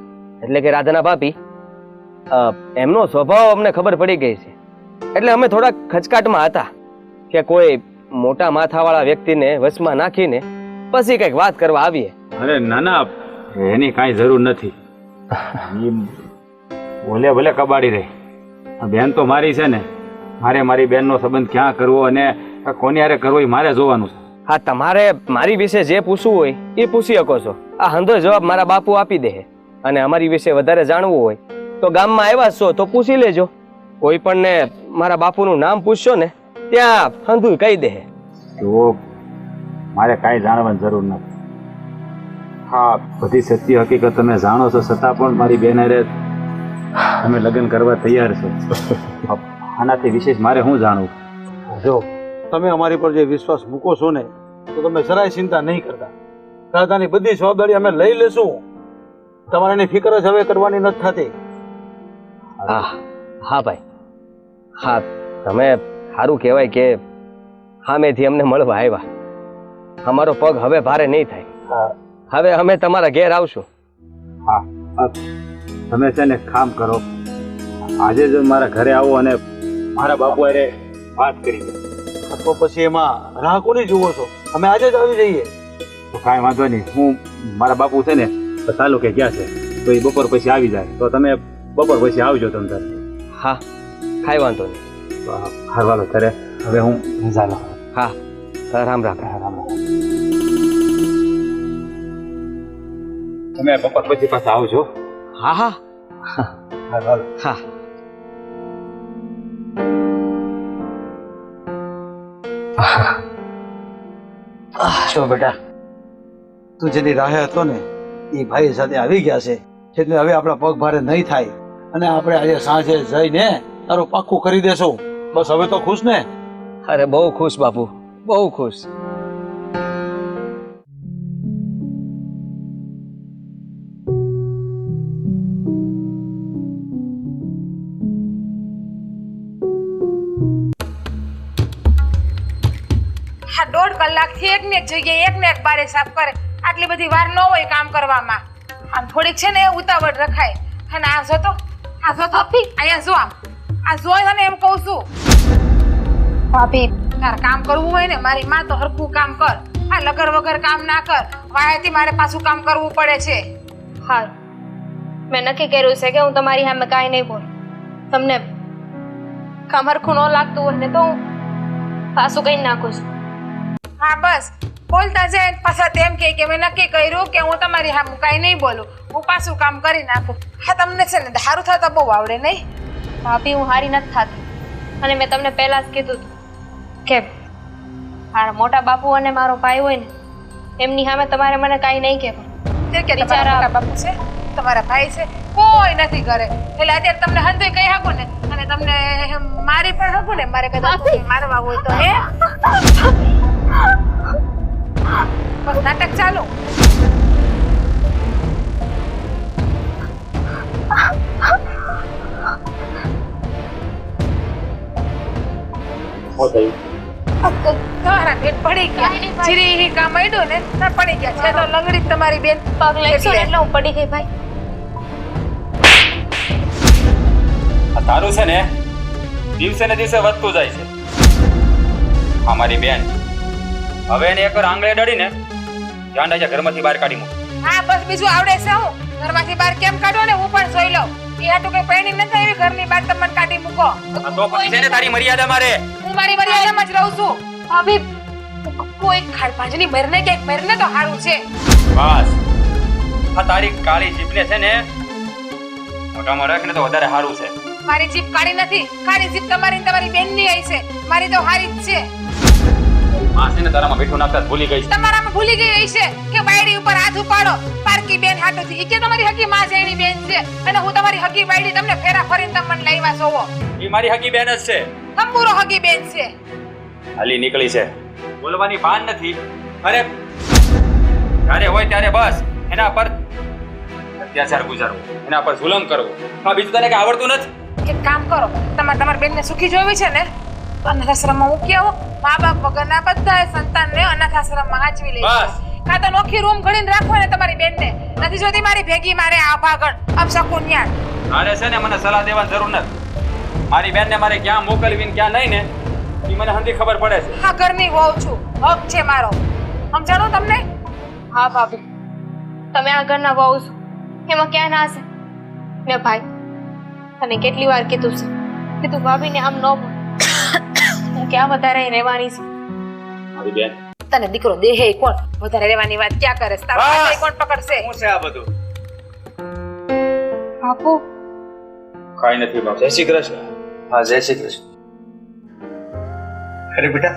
એટલે કે રાધાના ભાભી એમનો સ્વભાવ અમને ખબર પડી ગઈ છે, એટલે અમે થોડા ખચકાટમાં હતા કે કોઈ મોટા માથાવાળા વ્યક્તિને વશમાં નાખીને પછી કંઈક વાત કરવા આવીએ. અરે ના ના, એની કાંઈ જરૂર નથી. ભલે ભલે કબાડી રહી, બેન તો મારી છે ને, મારે મારી બેનનો સંબંધ ક્યાં કરવો અને કોની હારે કરવો એ મારે જોવાનું છે. હા, તમારે મારી વિશે જે પૂછવું હોય એ પૂછી શકો છો. આ હંધો જવાબ મારા બાપુ આપી દે, અને અમારી વિશે વધારે જાણવું હોય તો ગામમાં આવ્યા છો તો પૂછી લેજો. કોઈ પણ ને મારા બાપુનું નામ પૂછશો ને ત્યાં હંધુય કહી દે. તો મારે કાંઈ જાણવાની જરૂર નથી. હા, બધી સત્ય હકીકત તમે જાણો છો, છતાં પણ મારી બેન હારે તમે લગ્ન કરવા તૈયાર છો. આનાથી વિશેષ મારે શું જાણવું? જો તમે અમારી પર જે વિશ્વાસ મૂકો છો ને, તો તમે જરાય ચિંતા નહીં કરતા. રાધાની બધી જવાબદારી અમે લઈ લેશું. તમારે એની ફિકર જ હવે કરવાની નથી થતી. હા ભાઈ, હા તમે સારું કહેવાય કે સામેથી અમને મળવા આવ્યા. અમારો પગ હવે ભારે નહીં થાય. હવે અમે તમારા ઘેર આવશું. હા, તમે છે ને કામ કરો, આજે જ મારા ઘરે આવો અને મારા બાપુ હારે વાત કરી દો. તો પછી એમાં રાહ કોની જુઓ છો? અમે આજે જ આવી જઈએ. તો કાંઈ વાંધો નહીં, હું મારા બાપુ છે ને ચાલુ કે ક્યાં છે, તો એ બપોર પછી આવી જાય, તો તમે બપોર પછી આવજો. તમે તાર હા, કાંઈ વાંધો નહીં. હારવાલો ઘરે હવે હું ચાલો. હા, રામ રામ. રામ રામ. તમે બપોર પછી પાછા આવજો. હા હા હારવાલો. હા. જો બેટા, તું જેની રાહે હતો ને એ ભાઈ સાથે આવી ગયા છે, એટલે હવે આપણા પગ ભારે નહીં થાય, અને આપણે આજે સાંજે જઈને તારું પાક્કું કરી દેશું. બસ હવે તો ખુશ ને? અરે બહુ ખુશ બાપુ, બહુ ખુશ. આ 1.5 કલાકથી એકને એક જગ્યાએ એકને એક બારે સાફ કરે. આટલી બધી વાર ન હોય કામ કરવામાં. આમ થોડીક છે ને ઉતાવળ રખાય. અને આ જો તો અહીંયા જો, આ જો તને એમ કહું છું. ભાભી, તારે કામ કરવું હોય ને, મારી માં તો હરખું કામ કર. આ લગર વગર કામ ના કર. વાયાથી મારે પાછું કામ કરવું પડે છે. હા, મેં નક્કી કર્યું છે કે હું તમારી સામે કાંઈ નહીં બોલું. તમને કામ હરખું ન લાગતું હોય ને તો હું પાછું કઈ નાખું છું. હા બસ, બોલતા જાય પાછા તેમ કે મેં નક્કી કર્યું કે હું તમારી સામે કાંઈ નહીં બોલું, હું પાછું કામ કરી નાખું. હા, તમને છે ને સારું થતા બહુ આવડે નહીં? ભાભી, હું હારી નથી થતી, અને મેં તમને પહેલા જ કીધું હતું કે મારા મોટા બાપુ અને મારો ભાઈ હોય ને એમની સામે તમારે મને કાંઈ નહીં કહેવું. તે કે તમારા મોટા બાપુ છે, તમારા ભાઈ છે, કોઈ નથી કરે. એટલે અત્યારે તમને હંધુય કહી શકું ને, અને તમને મારી પણ શકું ને, મારે કદાચ મારવા હોય તો હે બસ નાટક ચાલુ. તમારા પેટ પડી ગયા. જીરી કામ આડ્યું ને તો પડી ગયા છે. તો લંગડી તમારી બેન પગ લઈશું ને એટલે હું પડી ગઈ ભાઈ. આ તારું છે ને દિવસે ને દિવસે વધતું જાય છે. અમારી બેન હવે એને એકવાર આંગળે અડાડીને ધ્યાન રાખજે, ઘરમાંથી બહાર કાઢી મૂક. હા બસ, બીજું આવડે છે? હું ઘરમાંથી બહાર કેમ કાઢો ને હું પણ જોઈ લઉં. એ હાટું કઈ પૈણી નથી એવી ઘરની બહાર તમને કાઢી મૂકો. તો પછી છે ને તારી મર્યાદા મારે. હું મારી મર્યાદામાં જ રહું છું. ભાભી, કોઈ ખાડભાજની મરને કે મરને તો સારું છે. બસ, આ તારી કાળી જીભને છે ને મોઢામાં રાખ ને તો વધારે સારું છે. મારી જીભ કાળી નથી, કાળી જીભ તમારી બેનની આવી છે. મારી તો હારી જ છે. માં છે ને તારામાં મીઠું નાખતા જ ભૂલી ગઈ છે. તમારામાં ભૂલી ગઈ હશે કે બાયડી ઉપર હાથ ઉપાડો પારકી બેન હાટુથી ઈ કે તમારી હકી માં જેણી બેન છે અને હું તમારી હકી બાયડી તમને ફેરા ફરીને તમને લાવ્યા જોવો એ મારી હકી બેન જ છે. તંબુરો હકી બેન છે હાલી નીકળી છે, બોલવાની ભાન નથી. અરે જ્યારે હોય ત્યારે બસ એના પર અત્યાચાર ગુજારવો, એના પર જુલમ કરવો, આ બીજું તને કઈ આવડતું નથી. એક કામ કરો, તમારી બેનને સુખી જોવી છે ને તો અનાથ આશ્રમમાં મૂકી આવો. મા બાપ વગરના બધા સંતાનને અનાથ આશ્રમમાં હાચવી લે બસ. કાં તો નોખી રૂમ ઘડીને રાખો ને તમારી બેનને. નથી જોતી મારી ભેગી મારે આ ભાગણ અપશકુન્યાળ. મારે છે ને મને સલાહ દેવાની જરૂર નથી. મારી બેનને મારે ક્યાં મોકલવી ને ક્યાં નહીં ને એ મને હંધી ખબર પડે છે. હા ઘરની વહુ છું, હક છે મારો. સમજાણું તમને? હા ભાભી, તમે આ ઘરના વહુ છો એમાં ક્યાં ના છે ને ભાઈ? તને કેટલી વાર કીધું છે કે તું ભાભીને આમ ન બોલ. હું ક્યાં વધારે રહેવાની છું? મારી બેન તને દીકરો દેહે કોણ વધારે રહેવાની વાત ક્યાં કરે છે? તારા હાથે કોણ પકડશે? શું છે આ બધું? બાપુ, કાંઈ નથી બાપ. જય શ્રી કૃષ્ણ. હા, જય શ્રી કૃષ્ણ. અરે બેટા,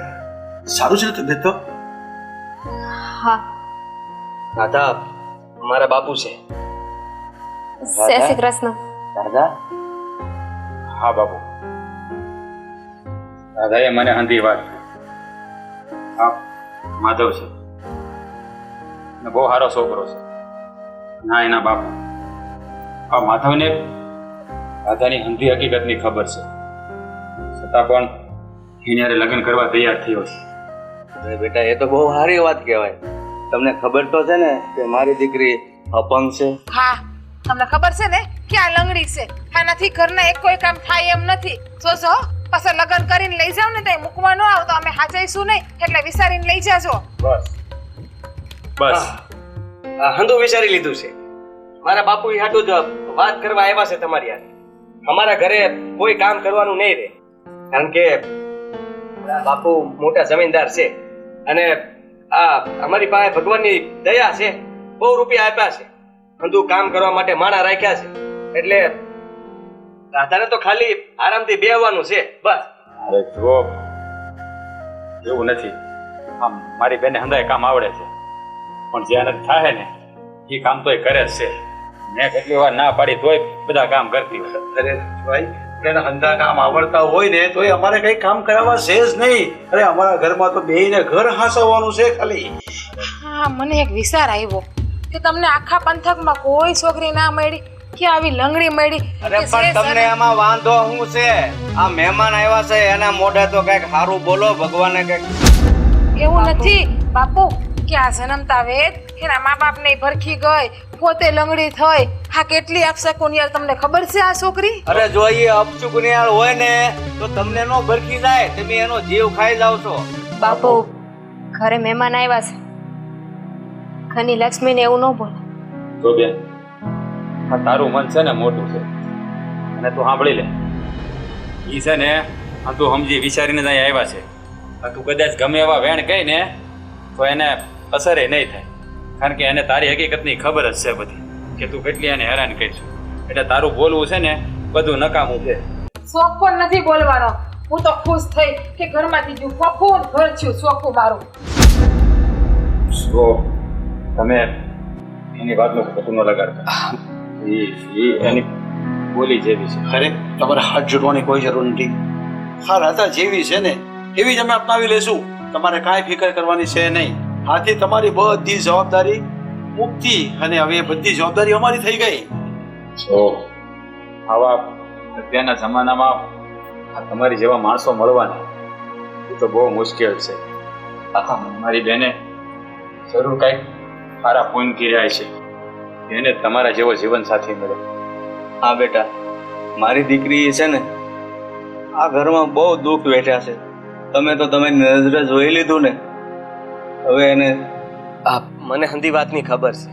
સારું છે ને તબિયત તો? હા, રાધા મારા બાપુ છે. જય શ્રી કૃષ્ણ. રાધા હા બાપુ. દાદાએ મને હંધી વાત. હા માધવ છે ને બહુ સારો છોકરો છે ના એના બાપુ. આ માધવને રાધાની હંધી હકીકતની ખબર છે છતાં પણ એને લગ્ન કરવા તૈયાર થયો છે. અરે બેટા, એ તો બહુ સારી વાત કહેવાય. તમને ખબર તો છે ને કે મારી દીકરી અપંગ છે? હા તમને ખબર છે ને કે આ લંગડી છે. આનાથી ઘરના એક કોઈ કામ થાય એમ નથી. જોજો પછી લગ્ન કરીને લઈ જાવ ને તો મૂકવા ન આવતો અમે હાચઈશું નહીં એટલે વિચારીને લઈ જાજો. બસ બસ. હંધુ વિચારી લીધું છે. મારા બાપુ હાટું જ વાત કરવા આવ્યા છે તમારી યાર. અમારા ઘરે કોઈ કામ કરવાનું નહીં રહે, કારણ કે મારા બાપુ મોટા જમીનદાર છે અને આ અમારી પાસે ભગવાનની દયા છે. બહુ રૂપિયા આપ્યા છે, હંધુ કામ કરવા માટે માણા રાખ્યા છે. એટલે રાધાને તો ખાલી આરામથી બેહવાનું છે બસ. અરે જો એવું નથી. આમ મારી બેને હંધાય કામ આવડે છે પણ જે નથી થાય ને એ કામ તોય કરે જ છે. મેં કેટલી વાર ના પાડી તોય બધા કામ કરતી હોય. અરે ભાઈ, એને હંધા કામ આવડતા હોય ને તો અમારે કઈ કામ કરાવવા છે જ નહીં. અરે અમારા ઘરમાં તો બેયને ઘર હાંસવવાનું છે ખાલી. હા મને એક વિચાર આવ્યો કે તમને આખા પંથકમાં કોઈ છોકરી ના મળી કે આવી લંગડી મળી. અરે પણ તમને એમાં વાંધો શું છે? આ મહેમાન આવ્યા છે એના મોઢે તો કઈક સારું બોલો. ભગવાને કઈક એવું નથી બાપુ કે આ જન્મતા વેદ એના મા બાપ ને ભરખી ગઈ, પોતે લંગડી થઈ. હા કેટલી અપશકુનિયાળ તમને ખબર છે આ છોકરી? અરે જો એ અપચુકનિયાળ હોય ને તો તમને નો ભરખી જાય, તમે એનો જીવ ખાઈ જાવ છો. બાપુ, ઘરે મહેમાન આવ્યા છે, ઘરની લક્ષ્મીને એવું ન બોલો. જો બેન, આ તારું મન છે ને મોટું છે અને તું સાંભળી લે. ઈ છે ને આ તું સમજી વિચારીને જ અહીંયા આવ્યા છે. આ તું કદાચ ગમે એવા વેણ કહી ને તો એને અસરે નહીં થાય, કારણ કે એને તારી હકીકતની ખબર જ છે બધી કે તું કેટલી એને હેરાન કરીશ. એટલે તારું બોલવું છે ને બધું નકામું છે. શોખ પણ નથી બોલવાનો. હું તો ખુશ થઈ કે ઘરમાંથી ગયું ફફૂન ઘર થયું શોખું મારું. જો તમે એની વાતનું ખોટું ન લગાડતા. એ એની બોલી જેવી છે. અરે તમારે હાથ જોડવાની કોઈ જરૂર નથી. હા, રાધા જેવી છે ને એવી જ અમે અપનાવી લેશું. તમારે કાંઈ ફિકર કરવાની છે નહીં. આથી તમારી બધી જવાબદારી મુક્તિ અને હવે બધી જવાબદારી અમારી થઈ ગઈ. જો આવા અત્યારના જમાનામાં આ તમારી જેવા માણસો મળવાના એ તો બહુ મુશ્કેલ છે. મારી બેને જરૂર કાંઈક સારા પૂન કર્યા છે એને તમારા જેવો જીવન સાથી મળે. હા બેટા, મારી દીકરી છે ને આ ઘરમાં બહુ દુઃખ વેઠ્યા છે. તમે તો તમારી નજરે જોઈ લીધું ને. હવે એને મને હંધી વાતની ખબર છે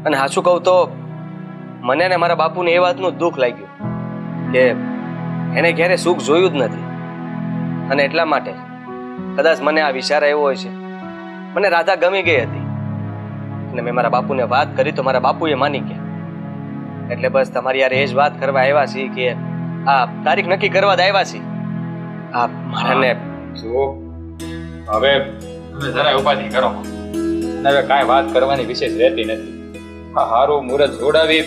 અને સાચું કહું તો મને ને મારા બાપુને એ વાતનું દુઃખ લાગ્યું કે એને ક્યારે સુખ જોયું જ નથી અને એટલા માટે કદાચ મને આ વિચાર આવ્યો હોય છે. મને રાધા ગમી ગઈ હતી અને મેં મારા બાપુને વાત કરી તો મારા બાપુએ માની ગયા. એટલે બસ તમારી યાર એ જ વાત કરવા આવ્યા છીએ કે આ તારીખ નક્કી કરવા જ આવ્યા છીએ. આ મારાને જો હવે તમે જરાય ઉપાધિ કરો અને હવે કાંઈ વાત કરવાની વિશેષ રહેતી નથી. આ હારું મુહૂર્ત જોડાવી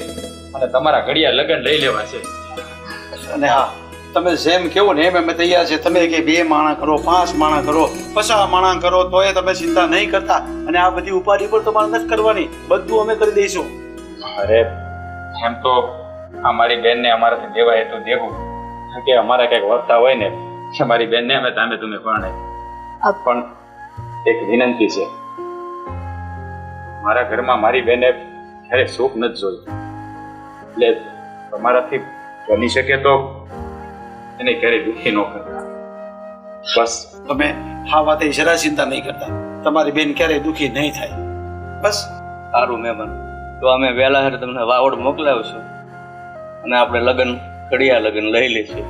અને તમારા ઘડિયા લગ્ન લઈ લેવા છે. અને હા, તમે જેમ કેવો ને એમ અમે તૈયાર છે. તમે કે 2 માણા કરો, 5 માણા કરો, 50 માણા કરો, તોય તમે ચિંતા નહીં કરતા. અને આ બધી ઉપાધિ પણ તમારે નથી કરવાની, બધું અમે કરી દઈશું. અરે એમ તો આ મારી બેનને અમારાથી દેવાય તો દેવું કે અમારા કંઈક વર્તા હોય ને કે મારી બેનને અમે તમે પરણે. પણ એક વિનંતી છે, મારા ઘરમાં મારી બેને ક્યારે સુખ નથી જોયું, એટલે તમારાથી બની શકે તો એને ક્યારેય દુઃખી ન કરતા. બસ તમે આ વાતે જરા ચિંતા નહીં કરતા. તમારી બેન ક્યારેય દુઃખી નહીં થાય. બસ સારું મહેમાન, તો અમે વહેલા હારે તમને વાવડ મોકલાવશું અને આપણે ઘડિયા લગ્ન લઈ લઈશું.